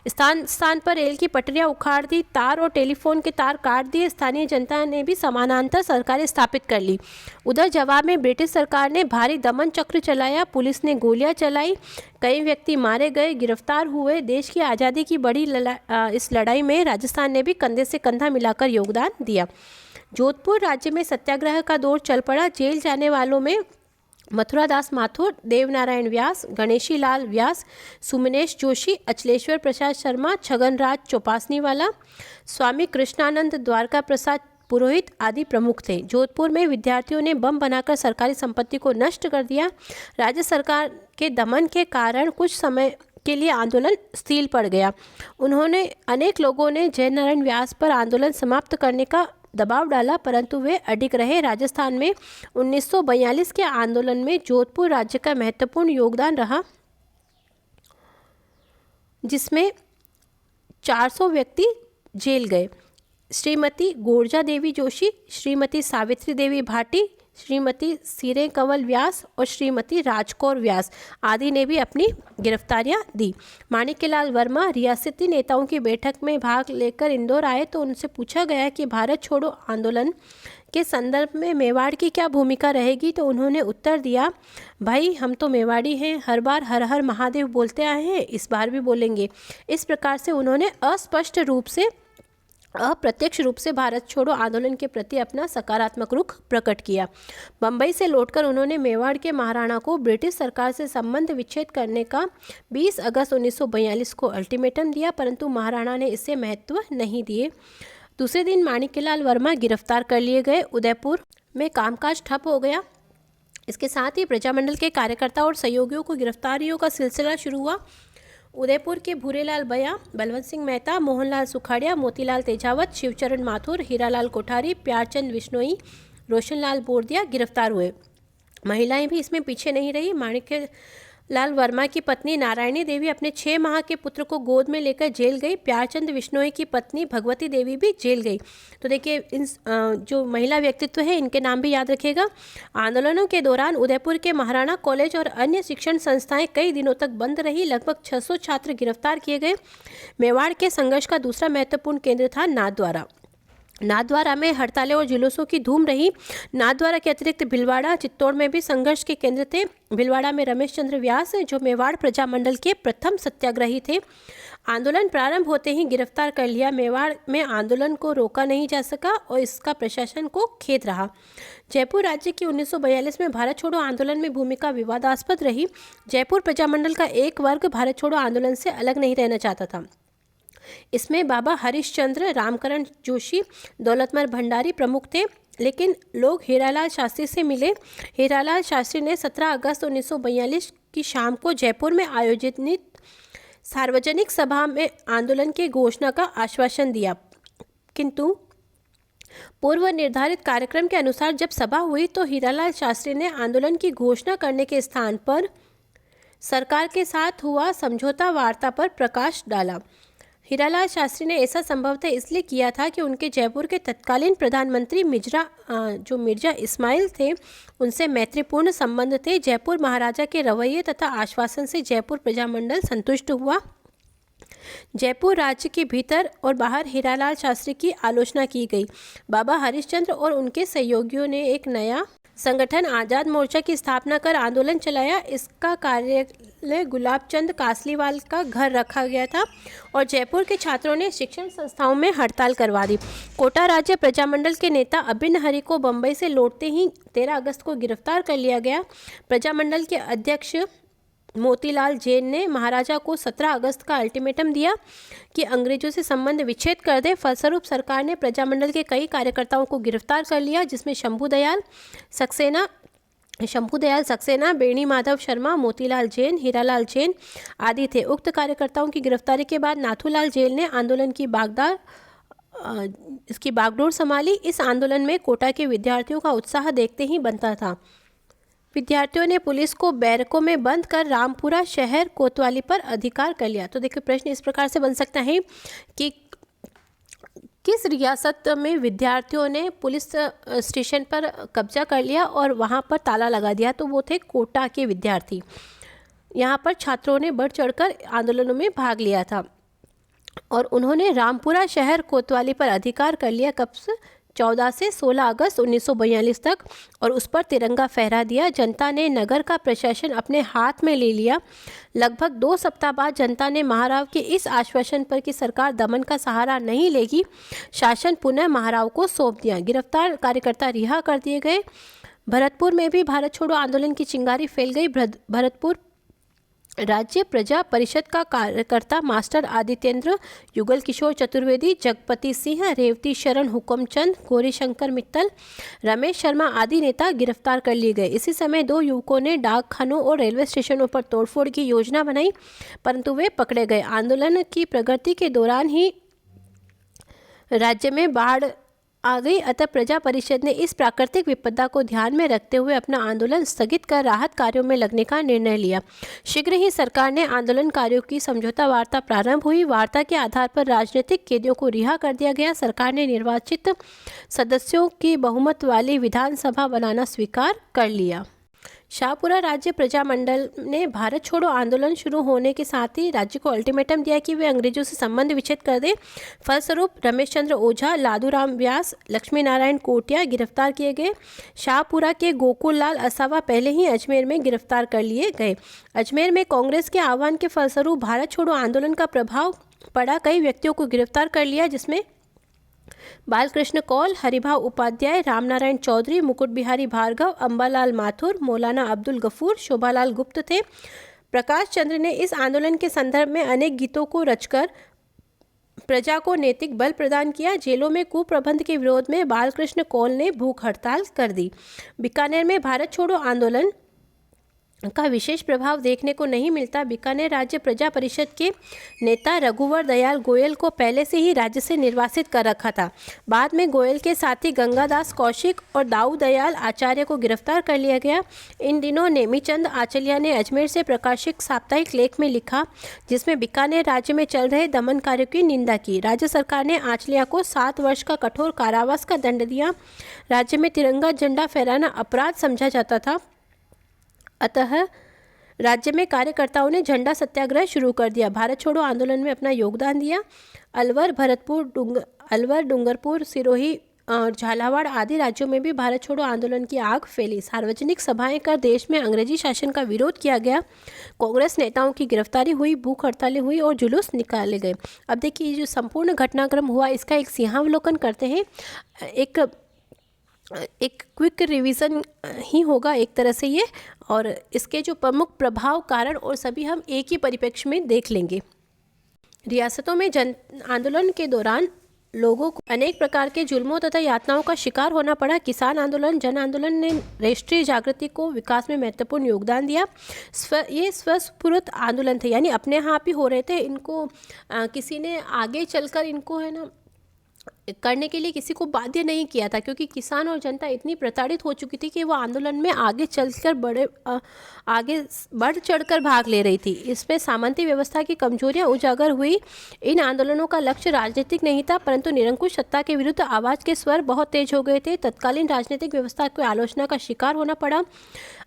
स्थान स्थान पर रेल की पटरियां उखाड़ दी, तार और टेलीफोन के तार काट दिए। स्थानीय जनता ने भी समानांतर सरकारें स्थापित कर ली। उधर जवाब में ब्रिटिश सरकार ने भारी दमन चक्र चलाया। पुलिस ने गोलियां चलाई, कई व्यक्ति मारे गए, गिरफ्तार हुए। देश की आज़ादी की बड़ी इस लड़ाई में राजस्थान ने भी कंधे से कंधा मिलाकर योगदान दिया। जोधपुर राज्य में सत्याग्रह का दौर चल पड़ा। जेल जाने वालों में मथुरादास माथुर, देवनारायण व्यास, गणेशी लाल व्यास, सुमनेश जोशी, अचलेश्वर प्रसाद शर्मा, छगनराज चौपासनीवाला, स्वामी कृष्णानंद, द्वारका प्रसाद पुरोहित आदि प्रमुख थे। जोधपुर में विद्यार्थियों ने बम बनाकर सरकारी संपत्ति को नष्ट कर दिया। राज्य सरकार के दमन के कारण कुछ समय के लिए आंदोलन स्थिर पड़ गया। अनेक लोगों ने जयनारायण व्यास पर आंदोलन समाप्त करने का दबाव डाला, परंतु वे अडिग रहे। राजस्थान में 1942 के आंदोलन में जोधपुर राज्य का महत्वपूर्ण योगदान रहा, जिसमें 400 व्यक्ति जेल गए। श्रीमती गोरजा देवी जोशी, श्रीमती सावित्री देवी भाटी, श्रीमती सीरे कंवल व्यास और श्रीमती राजकौर व्यास आदि ने भी अपनी गिरफ्तारियां दी। माणिक्यलाल वर्मा रियासती नेताओं की बैठक में भाग लेकर इंदौर आए तो उनसे पूछा गया कि भारत छोड़ो आंदोलन के संदर्भ में मेवाड़ की क्या भूमिका रहेगी, तो उन्होंने उत्तर दिया, भाई हम तो मेवाड़ी हैं, हर बार हर हर महादेव बोलते आए हैं, इस बार भी बोलेंगे। इस प्रकार से उन्होंने अप्रत्यक्ष रूप से भारत छोड़ो आंदोलन के प्रति अपना सकारात्मक रुख प्रकट किया। बम्बई से लौटकर उन्होंने मेवाड़ के महाराणा को ब्रिटिश सरकार से संबंध विच्छेद करने का 20 अगस्त 1942 को अल्टीमेटम दिया, परंतु महाराणा ने इसे महत्व नहीं दिए। दूसरे दिन माणिक्यलाल वर्मा गिरफ्तार कर लिए गए। उदयपुर में कामकाज ठप हो गया। इसके साथ ही प्रजामंडल के कार्यकर्ता और सहयोगियों को गिरफ्तारियों का सिलसिला शुरू हुआ। उदयपुर के भूरेलाल बया, बलवंत सिंह मेहता, मोहनलाल सुखाड़िया, मोतीलाल तेजावत, शिवचरण माथुर, हीरालाल कोठारी, प्यारचंद बिश्नोई, रोशनलाल बोरदिया गिरफ्तार हुए। महिलाएं भी इसमें पीछे नहीं रही। माणिक्यलाल वर्मा की पत्नी नारायणी देवी अपने 6 माह के पुत्र को गोद में लेकर जेल गई। प्यारचंद बिश्नोई की पत्नी भगवती देवी भी जेल गई। तो देखिए, इन जो महिला व्यक्तित्व है इनके नाम भी याद रखिएगा। आंदोलनों के दौरान उदयपुर के महाराणा कॉलेज और अन्य शिक्षण संस्थाएं कई दिनों तक बंद रही। लगभग 600 छात्र गिरफ्तार किए गए। मेवाड़ के संघर्ष का दूसरा महत्वपूर्ण केंद्र था नाथद्वारा। नाथद्वारा में हड़तालें और जुलूसों की धूम रही। नाथद्वारा के अतिरिक्त भिलवाड़ा, चित्तौड़ में भी संघर्ष के केंद्र थे। भिलवाड़ा में रमेश चंद्र व्यास, जो मेवाड़ प्रजामंडल के प्रथम सत्याग्रही थे, आंदोलन प्रारंभ होते ही गिरफ्तार कर लिया। मेवाड़ में आंदोलन को रोका नहीं जा सका और इसका प्रशासन को खेद रहा। जयपुर राज्य की 1942 में भारत छोड़ो आंदोलन में भूमिका विवादास्पद रही। जयपुर प्रजामंडल का एक वर्ग भारत छोड़ो आंदोलन से अलग नहीं रहना चाहता था। इसमें बाबा हरिश्चंद्र, रामकरण जोशी, दौलतमल भंडारी प्रमुख थे, लेकिन लोग हीरालाल शास्त्री से मिले। हीरालाल शास्त्री ने 17 अगस्त 1942 की शाम को जयपुर में आयोजित सार्वजनिक सभा में आंदोलन की घोषणा का आश्वासन दिया, किंतु पूर्व निर्धारित कार्यक्रम के अनुसार जब सभा हुई तो हीरालाल शास्त्री ने आंदोलन की घोषणा करने के स्थान पर सरकार के साथ हुआ समझौता वार्ता पर प्रकाश डाला। हीरालाल शास्त्री ने ऐसा संभवतः इसलिए किया था कि उनके जयपुर के तत्कालीन प्रधानमंत्री मिर्जा इस्माइल थे, उनसे मैत्रीपूर्ण संबंध थे। जयपुर महाराजा के रवैये तथा आश्वासन से जयपुर प्रजामंडल संतुष्ट हुआ। जयपुर राज्य के भीतर और बाहर हीरालाल शास्त्री की आलोचना की गई। बाबा हरिश्चंद्र और उनके सहयोगियों ने एक नया संगठन आज़ाद मोर्चा की स्थापना कर आंदोलन चलाया। इसका कार्यालय गुलाबचंद कासलीवाल का घर रखा गया था और जयपुर के छात्रों ने शिक्षण संस्थाओं में हड़ताल करवा दी। कोटा राज्य प्रजामंडल के नेता अभिन्न हरि को बम्बई से लौटते ही 13 अगस्त को गिरफ्तार कर लिया गया। प्रजामंडल के अध्यक्ष मोतीलाल जैन ने महाराजा को 17 अगस्त का अल्टीमेटम दिया कि अंग्रेजों से संबंध विच्छेद कर दे। फलस्वरूप सरकार ने प्रजामंडल के कई कार्यकर्ताओं को गिरफ्तार कर लिया, जिसमें शंभुदयाल सक्सेना, बेणी माधव शर्मा, मोतीलाल जैन, हीरालाल जैन आदि थे। उक्त कार्यकर्ताओं की गिरफ्तारी के बाद नाथूलाल जेल ने आंदोलन की बागडोर संभाली। इस आंदोलन में कोटा के विद्यार्थियों का उत्साह देखते ही बनता था। विद्यार्थियों ने पुलिस को बैरकों में बंद कर रामपुरा शहर कोतवाली पर अधिकार कर लिया। तो देखिए, प्रश्न इस प्रकार से बन सकता है कि किस रियासत में विद्यार्थियों ने पुलिस स्टेशन पर कब्जा कर लिया और वहां पर ताला लगा दिया, तो वो थे कोटा के विद्यार्थी। यहाँ पर छात्रों ने बढ़ चढ़कर आंदोलनों में भाग लिया था और उन्होंने रामपुरा शहर कोतवाली पर अधिकार कर लिया। कब से? 14 से 16 अगस्त 1942 तक, और उस पर तिरंगा फहरा दिया। जनता ने नगर का प्रशासन अपने हाथ में ले लिया। लगभग 2 सप्ताह बाद जनता ने महाराव के इस आश्वासन पर कि सरकार दमन का सहारा नहीं लेगी, शासन पुनः महाराव को सौंप दिया। गिरफ्तार कार्यकर्ता रिहा कर दिए गए। भरतपुर में भी भारत छोड़ो आंदोलन की चिंगारी फैल गई। भरतपुर राज्य प्रजा परिषद का कार्यकर्ता मास्टर आदित्येंद्र, युगल किशोर चतुर्वेदी, जगपति सिंह, रेवती शरण हुकमचंद, गौरीशंकर मित्तल, रमेश शर्मा आदि नेता गिरफ्तार कर लिए गए। इसी समय 2 युवकों ने डाक खानों और रेलवे स्टेशनों पर तोड़फोड़ की योजना बनाई, परंतु वे पकड़े गए। आंदोलन की प्रगति के दौरान ही राज्य में बाढ़ आ गई। अतः प्रजा परिषद ने इस प्राकृतिक विपदा को ध्यान में रखते हुए अपना आंदोलन स्थगित कर राहत कार्यों में लगने का निर्णय लिया। शीघ्र ही सरकार ने आंदोलनकारियों की समझौता वार्ता प्रारंभ हुई। वार्ता के आधार पर राजनीतिक कैदियों को रिहा कर दिया गया। सरकार ने निर्वाचित सदस्यों की बहुमत वाली विधानसभा बनाना स्वीकार कर लिया। शाहपुरा राज्य प्रजामंडल ने भारत छोड़ो आंदोलन शुरू होने के साथ ही राज्य को अल्टीमेटम दिया कि वे अंग्रेजों से संबंध विच्छेद कर दें। फलस्वरूप रमेश चंद्र ओझा, लादूराम व्यास, लक्ष्मी नारायण कोटिया गिरफ्तार किए गए। शाहपुरा के गोकुल लाल असावा पहले ही अजमेर में गिरफ्तार कर लिए गए। अजमेर में कांग्रेस के आह्वान के फलस्वरूप भारत छोड़ो आंदोलन का प्रभाव पड़ा। कई व्यक्तियों को गिरफ्तार कर लिया, जिसमें बालकृष्ण कौल, हरिभाव उपाध्याय, रामनारायण चौधरी, मुकुट बिहारी भार्गव, अंबालाल माथुर, मौलाना अब्दुल गफूर, शोभालाल गुप्त थे। प्रकाश चंद्र ने इस आंदोलन के संदर्भ में अनेक गीतों को रचकर प्रजा को नैतिक बल प्रदान किया। जेलों में कुप्रबंध के विरोध में बालकृष्ण कौल ने भूख हड़ताल कर दी। बीकानेर में भारत छोड़ो आंदोलन का विशेष प्रभाव देखने को नहीं मिलता। बीकानेर राज्य प्रजा परिषद के नेता रघुवर दयाल गोयल को पहले से ही राज्य से निर्वासित कर रखा था। बाद में गोयल के साथी गंगादास कौशिक और दाऊ दयाल आचार्य को गिरफ्तार कर लिया गया। इन दिनों नेमीचंद आचलिया ने अजमेर से प्रकाशित साप्ताहिक लेख में लिखा, जिसमें बीकानेर राज्य में चल रहे दमन कार्यों की निंदा की। राज्य सरकार ने आचलिया को 7 वर्ष का कठोर कारावास का दंड दिया। राज्य में तिरंगा झंडा फहराना अपराध समझा जाता था। अतः राज्य में कार्यकर्ताओं ने झंडा सत्याग्रह शुरू कर दिया। भारत छोड़ो आंदोलन में अपना योगदान दिया। अलवर, भरतपुर, अलवर, डूंगरपुर, सिरोही और झालावाड़ आदि राज्यों में भी भारत छोड़ो आंदोलन की आग फैली। सार्वजनिक सभाएं कर देश में अंग्रेजी शासन का विरोध किया गया। कांग्रेस नेताओं की गिरफ्तारी हुई, भूख हड़तालें हुई और जुलूस निकाले गए। अब देखिए, ये जो संपूर्ण घटनाक्रम हुआ, इसका एक सिंहावलोकन करते हैं। एक क्विक रिवीजन ही होगा एक तरह से ये, और इसके जो प्रमुख प्रभाव, कारण और सभी हम एक ही परिप्रेक्ष्य में देख लेंगे। रियासतों में जन आंदोलन के दौरान लोगों को अनेक प्रकार के जुल्मों तथा यातनाओं का शिकार होना पड़ा। किसान आंदोलन, जन आंदोलन ने राष्ट्रीय जागृति को विकास में महत्वपूर्ण योगदान दिया। ये स्वस्फूर्त आंदोलन थे, यानी अपने यहाँ भी हो रहे थे। इनको किसी ने आगे चलकर इनको है ना करने के लिए किसी को बाध्य नहीं किया था, क्योंकि किसान और जनता इतनी प्रताड़ित हो चुकी थी कि वो आंदोलन में आगे चलकर आगे बढ़ चढ़कर भाग ले रही थी। इसमें सामंती व्यवस्था की कमजोरियां उजागर हुई। इन आंदोलनों का लक्ष्य राजनीतिक नहीं था, परंतु निरंकुश सत्ता के विरुद्ध आवाज़ के स्वर बहुत तेज हो गए थे। तत्कालीन राजनीतिक व्यवस्था को आलोचना का शिकार होना पड़ा।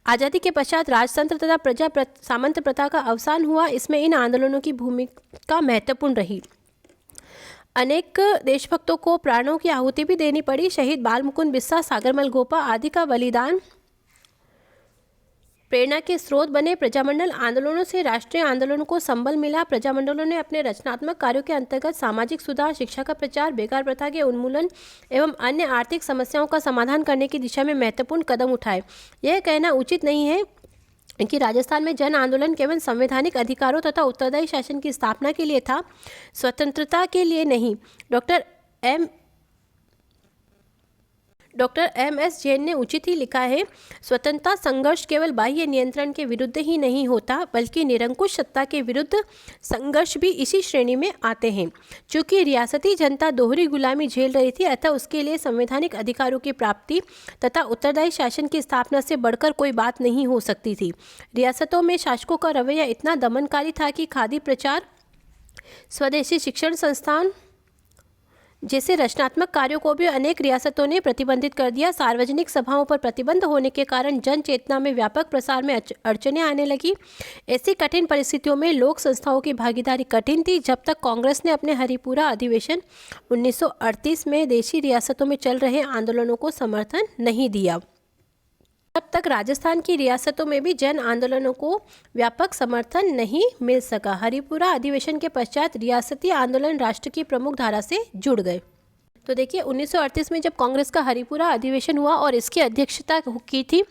आज़ादी के पश्चात राजतंत्र तथा सामंत प्रथा का अवसान हुआ। इसमें इन आंदोलनों की भूमिका महत्वपूर्ण रही। अनेक देशभक्तों को प्राणों की आहुति भी देनी पड़ी। शहीद बाल मुकुंद बिस्सा, सागरमल गोपा आदि का बलिदान प्रेरणा के स्रोत बने। प्रजामंडल आंदोलनों से राष्ट्रीय आंदोलनों को संबल मिला। प्रजामंडलों ने अपने रचनात्मक कार्यों के अंतर्गत सामाजिक सुधार, शिक्षा का प्रचार, बेकार प्रथा के उन्मूलन एवं अन्य आर्थिक समस्याओं का समाधान करने की दिशा में महत्वपूर्ण कदम उठाए। यह कहना उचित नहीं है कि राजस्थान में जन आंदोलन केवल संवैधानिक अधिकारों तथा उत्तरदायी शासन की स्थापना के लिए था, स्वतंत्रता के लिए नहीं। डॉक्टर एम एस जैन ने उचित ही लिखा है, स्वतंत्रता संघर्ष केवल बाह्य नियंत्रण के विरुद्ध ही नहीं होता, बल्कि निरंकुश सत्ता के विरुद्ध संघर्ष भी इसी श्रेणी में आते हैं। चूंकि रियासती जनता दोहरी गुलामी झेल रही थी, अतः उसके लिए संवैधानिक अधिकारों की प्राप्ति तथा उत्तरदायी शासन की स्थापना से बढ़कर कोई बात नहीं हो सकती थी। रियासतों में शासकों का रवैया इतना दमनकारी था कि खादी प्रचार, स्वदेशी शिक्षण संस्थान जैसे रचनात्मक कार्यों को भी अनेक रियासतों ने प्रतिबंधित कर दिया। सार्वजनिक सभाओं पर प्रतिबंध होने के कारण जन चेतना में व्यापक प्रसार में अड़चनें आने लगी। ऐसी कठिन परिस्थितियों में लोक संस्थाओं की भागीदारी कठिन थी। जब तक कांग्रेस ने अपने हरिपुरा अधिवेशन 1938 में देशी रियासतों में चल रहे आंदोलनों को समर्थन नहीं दिया, तब तक राजस्थान की रियासतों में भी जन आंदोलनों को व्यापक समर्थन नहीं मिल सका। हरिपुरा अधिवेशन के पश्चात रियासती आंदोलन राष्ट्र की प्रमुख धारा से जुड़ गए। तो देखिए, 1938 में जब कांग्रेस का हरिपुरा अधिवेशन हुआ और इसकी अध्यक्षता की थी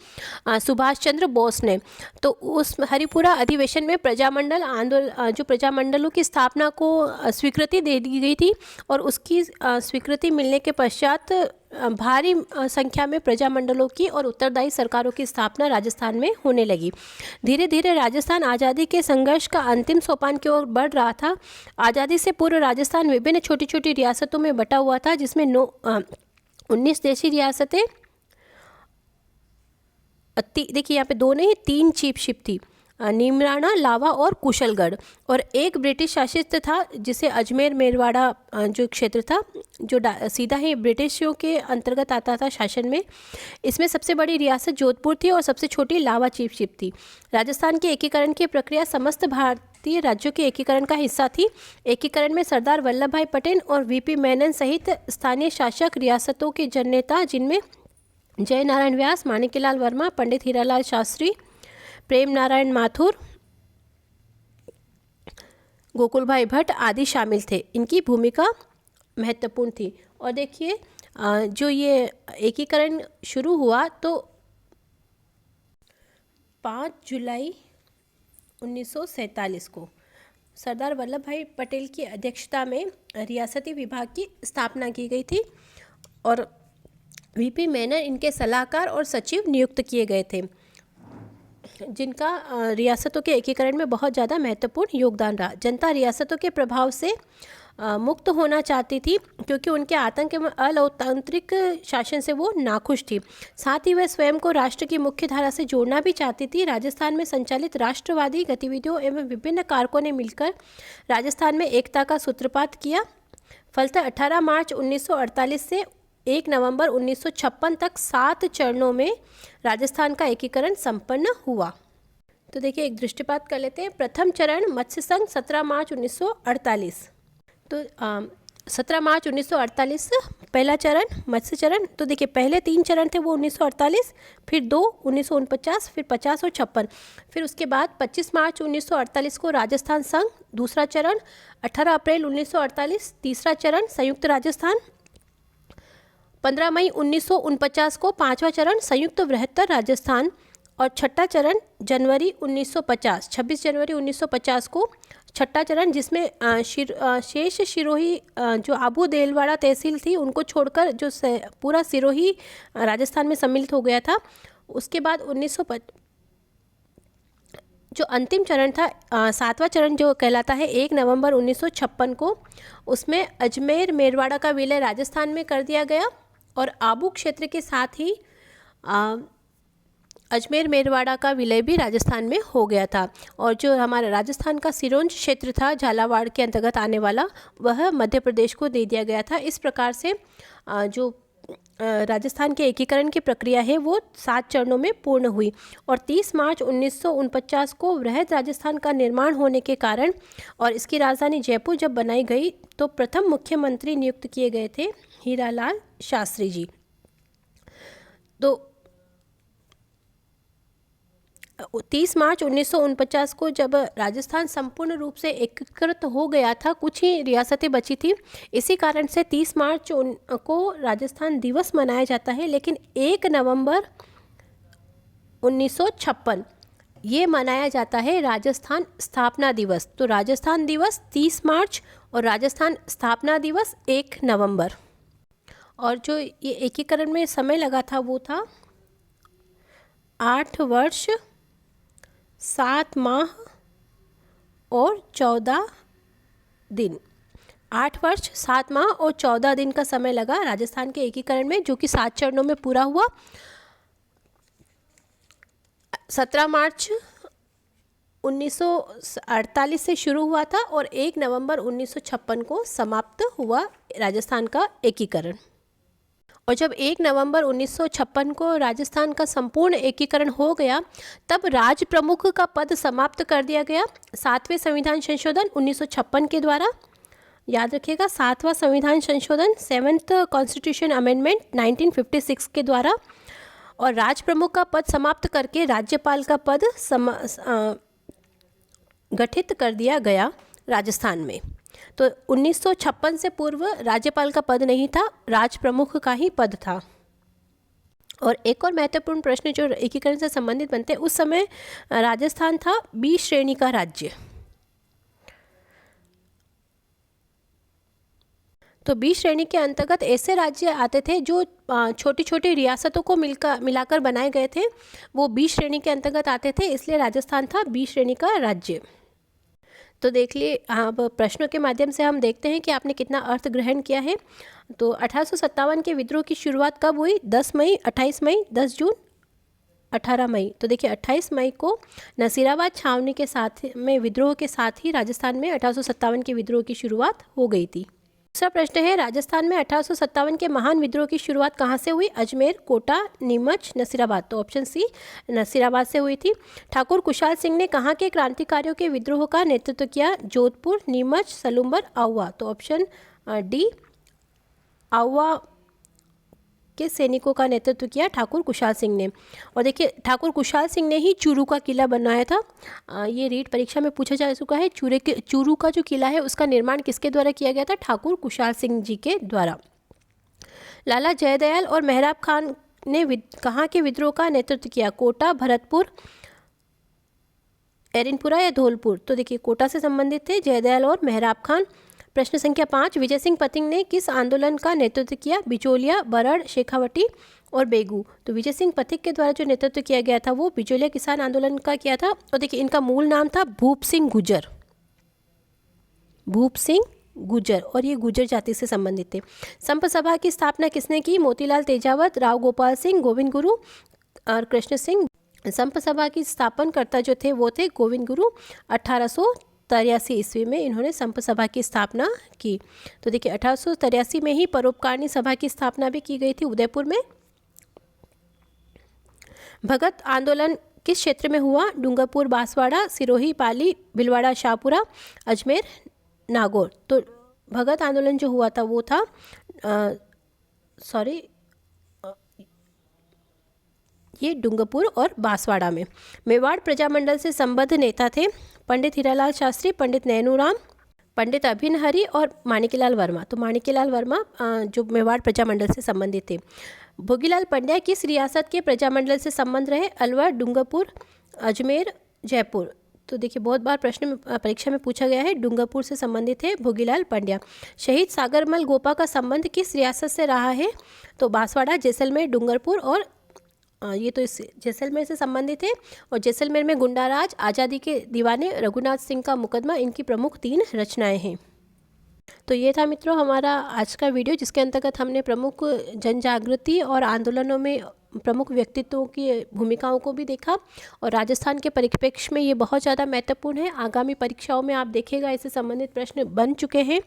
सुभाष चंद्र बोस ने, तो उस हरिपुरा अधिवेशन में प्रजामंडल आंदोलन, जो प्रजामंडलों की स्थापना को स्वीकृति दे दी गई थी, और उसकी स्वीकृति मिलने के पश्चात भारी संख्या में प्रजामंडलों की और उत्तरदायी सरकारों की स्थापना राजस्थान में होने लगी। धीरे धीरे राजस्थान आज़ादी के संघर्ष का अंतिम सोपान की ओर बढ़ रहा था। आज़ादी से पूर्व राजस्थान विभिन्न छोटी छोटी रियासतों में बटा हुआ था, जिसमें 19 देशी रियासतें, देखिए यहाँ पे 2 नहीं 3 चीफ थी, नीमराना, लावा और कुशलगढ़, और एक ब्रिटिश शासित था जिसे अजमेर मेरवाड़ा जो क्षेत्र था, जो सीधा ही ब्रिटिशों के अंतर्गत आता था शासन में। इसमें सबसे बड़ी रियासत जोधपुर थी और सबसे छोटी लावा चीफ थी। राजस्थान के एकीकरण की प्रक्रिया समस्त भारतीय राज्यों के एकीकरण का हिस्सा थी। एकीकरण में सरदार वल्लभ भाई पटेल और वीपी मेनन सहित स्थानीय शासक रियासतों के जननेता, जिनमें जय नारायण व्यास, माणिक्यलाल वर्मा, पंडित हीरालाल शास्त्री, प्रेम नारायण माथुर, गोकुल भाई भट्ट आदि शामिल थे। इनकी भूमिका महत्वपूर्ण थी। और देखिए जो ये एकीकरण शुरू हुआ तो 5 जुलाई 1947 को सरदार वल्लभ भाई पटेल की अध्यक्षता में रियासती विभाग की स्थापना की गई थी और वीपी मेनन इनके सलाहकार और सचिव नियुक्त किए गए थे, जिनका रियासतों के एकीकरण में बहुत ज़्यादा महत्वपूर्ण योगदान रहा। जनता रियासतों के प्रभाव से मुक्त होना चाहती थी, क्योंकि उनके आतंक एवं अलोकतांत्रिक शासन से वो नाखुश थी। साथ ही वह स्वयं को राष्ट्र की मुख्य धारा से जोड़ना भी चाहती थी। राजस्थान में संचालित राष्ट्रवादी गतिविधियों एवं विभिन्न कारकों ने मिलकर राजस्थान में एकता का सूत्रपात किया। फलतः 18 मार्च 1948 से 1 नवंबर 1956 तक 7 चरणों में राजस्थान का एकीकरण संपन्न हुआ। तो देखिए एक दृष्टिपात कर लेते हैं। प्रथम चरण मत्स्य संघ 17 मार्च 1948। तो 17 मार्च 1948 पहला चरण मत्स्य चरण। तो देखिए पहले 3 चरण थे वो 1948, फिर 2 1949, फिर 50 और 56। फिर उसके बाद 25 मार्च 1948 को राजस्थान संघ दूसरा चरण, 18 अप्रैल 1948 तीसरा चरण संयुक्त राजस्थान, 15 मई 1949 को पाँचवा चरण संयुक्त बृहत्तर राजस्थान और छठा चरण जनवरी 1950, 26 जनवरी 1950 को छठा चरण, जिसमें शेष सिरोही जो आबू देलवाड़ा तहसील थी उनको छोड़कर जो पूरा सिरोही राजस्थान में सम्मिलित हो गया था। उसके बाद जो अंतिम चरण था 7वां चरण जो कहलाता है 1 नवंबर 1956 को, उसमें अजमेर मेरवाड़ा का विलय राजस्थान में कर दिया गया और आबू क्षेत्र के साथ ही अजमेर मेरवाड़ा का विलय भी राजस्थान में हो गया था। और जो हमारा राजस्थान का सिरोंज क्षेत्र था झालावाड़ के अंतर्गत आने वाला, वह मध्य प्रदेश को दे दिया गया था। इस प्रकार से जो राजस्थान के एकीकरण की प्रक्रिया है वो 7 चरणों में पूर्ण हुई। और 30 मार्च 1949 को वृहद राजस्थान का निर्माण होने के कारण और इसकी राजधानी जयपुर जब बनाई गई तो प्रथम मुख्यमंत्री नियुक्त किए गए थे हीरालाल शास्त्री जी। तो 30 मार्च 1949 को जब राजस्थान संपूर्ण रूप से एकीकृत हो गया था, कुछ ही रियासतें बची थी, इसी कारण से 30 मार्च को राजस्थान दिवस मनाया जाता है। लेकिन 1 नवंबर 1956 ये मनाया जाता है राजस्थान स्थापना दिवस। तो राजस्थान दिवस 30 मार्च और राजस्थान स्थापना दिवस 1 नवंबर। और जो ये एकीकरण में समय लगा था वो था 8 वर्ष 7 माह और 14 दिन। 8 वर्ष 7 माह और 14 दिन का समय लगा राजस्थान के एकीकरण में, जो कि 7 चरणों में पूरा हुआ। 17 मार्च 1948 से शुरू हुआ था और 1 नवंबर 1956 को समाप्त हुआ राजस्थान का एकीकरण। और जब 1 नवंबर 1956 को राजस्थान का संपूर्ण एकीकरण हो गया, तब राज प्रमुख का पद समाप्त कर दिया गया 7वें संविधान संशोधन 1956 के द्वारा। याद रखिएगा 7वां संविधान संशोधन 7th कॉन्स्टिट्यूशन अमेंडमेंट 1956 के द्वारा। और राज प्रमुख का पद समाप्त करके राज्यपाल का पद गठित कर दिया गया राजस्थान में। तो 1956 से पूर्व राज्यपाल का पद नहीं था, राज प्रमुख का ही पद था। और एक और महत्वपूर्ण प्रश्न जो एकीकरण से संबंधित बनते हैं, उस समय राजस्थान था बी श्रेणी का राज्य। तो बी श्रेणी के अंतर्गत ऐसे राज्य आते थे जो छोटी छोटी रियासतों को मिलाकर बनाए गए थे, वो बी श्रेणी के अंतर्गत आते थे, इसलिए राजस्थान था बी श्रेणी का राज्य। तो देख लिए, अब प्रश्नों के माध्यम से हम देखते हैं कि आपने कितना अर्थ ग्रहण किया है। तो 1857 के विद्रोह की शुरुआत कब हुई? 10 मई, 28 मई, 10 जून, 18 मई। तो देखिए 28 मई को नसीराबाद छावनी के साथ में विद्रोह के साथ ही राजस्थान में 1857 के विद्रोह की शुरुआत हो गई थी। दूसरा प्रश्न है, राजस्थान में 1857 के महान विद्रोह की शुरुआत कहाँ से हुई? अजमेर, कोटा, नीमच, नसीराबाद। तो ऑप्शन सी नसीराबाद से हुई थी। ठाकुर कुशाल सिंह ने कहाँ के क्रांतिकारियों के विद्रोह का नेतृत्व किया? जोधपुर, नीमच, सलूम्बर, आउवा। तो ऑप्शन डी आउवा के सैनिकों का नेतृत्व किया ठाकुर कुशाल सिंह ने। और देखिए ठाकुर कुशाल सिंह ने ही चूरू का किला बनवाया था। ये रीट परीक्षा में पूछा जा चुका है। चूरू का जो किला है उसका निर्माण किसके द्वारा किया गया था? ठाकुर कुशाल सिंह जी के द्वारा। लाला जयदयाल और मेहराब खान ने कहाँ के विद्रोह का नेतृत्व किया? कोटा, भरतपुर, एरिनपुरा या धौलपुर। तो देखिए कोटा से संबंधित थे जयदयाल और मेहराब खान। प्रश्न संख्या 5, विजय सिंह पथिक ने किस आंदोलन का नेतृत्व किया? बिचौलिया, बरड़, शेखावटी और बेगू। तो विजय सिंह पथिक के द्वारा जो नेतृत्व किया गया था वो बिचौलिया किसान आंदोलन का किया था। और देखिए इनका मूल नाम था भूप सिंह गुर्जर, भूप सिंह गुर्जर, और ये गुर्जर जाति से संबंधित थे। संप सभा की स्थापना किसने की? मोतीलाल तेजावत, राव गोपाल सिंह, गोविंद गुरु और कृष्ण सिंह। संप सभा की स्थापनकर्ता जो थे वो थे गोविंद गुरु। 1883 ईस्वी में इन्होंने संप सभा की स्थापना की। तो देखिए 1883 में ही परोपकारिणी सभा की स्थापना भी की गई थी उदयपुर में। भगत आंदोलन किस क्षेत्र में हुआ? डूंगरपुर, बांसवाड़ा, सिरोही, पाली, भिलवाड़ा, शाहपुरा, अजमेर, नागौर। तो भगत आंदोलन जो हुआ था वो था ये डूंगरपुर और बांसवाड़ा में। मेवाड़ प्रजामंडल से संबद्ध नेता थे पंडित हीरालाल शास्त्री, पंडित नैनूराम, पंडित अभिन हरि और माणिक्यलाल वर्मा। तो माणिक्यलाल वर्मा जो मेवाड़ प्रजामंडल से संबंधित थे। भोगीलाल पंड्या किस रियासत के प्रजामंडल से संबंध रहे? अलवर, डूंगरपुर, अजमेर, जयपुर। तो देखिए बहुत बार प्रश्न में परीक्षा में पूछा गया है। डूंगरपुर से संबंधित है भोगीलाल पंड्या। शहीद सागरमल गोपा का संबंध किस रियासत से रहा है? तो बांसवाड़ा, जैसलमेर, डूंगरपुर और ये तो इस जैसलमेर से संबंधित है। और जैसलमेर में गुंडाराज, आज़ादी के दीवाने, रघुनाथ सिंह का मुकदमा इनकी प्रमुख 3 रचनाएं हैं। तो ये था मित्रों हमारा आज का वीडियो, जिसके अंतर्गत हमने प्रमुख जन जागृति और आंदोलनों में प्रमुख व्यक्तित्वों की भूमिकाओं को भी देखा। और राजस्थान के परिप्रेक्ष्य में ये बहुत ज़्यादा महत्वपूर्ण है। आगामी परीक्षाओं में आप देखिएगा इससे संबंधित प्रश्न बन चुके हैं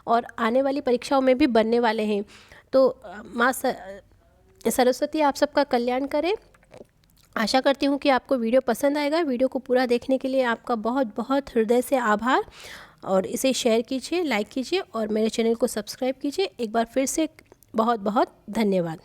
और आने वाली परीक्षाओं में भी बनने वाले हैं। तो माँ सरस्वती आप सबका कल्याण करें। आशा करती हूँ कि आपको वीडियो पसंद आएगा। वीडियो को पूरा देखने के लिए आपका बहुत बहुत हृदय से आभार। और इसे शेयर कीजिए, लाइक कीजिए और मेरे चैनल को सब्सक्राइब कीजिए। एक बार फिर से बहुत बहुत धन्यवाद।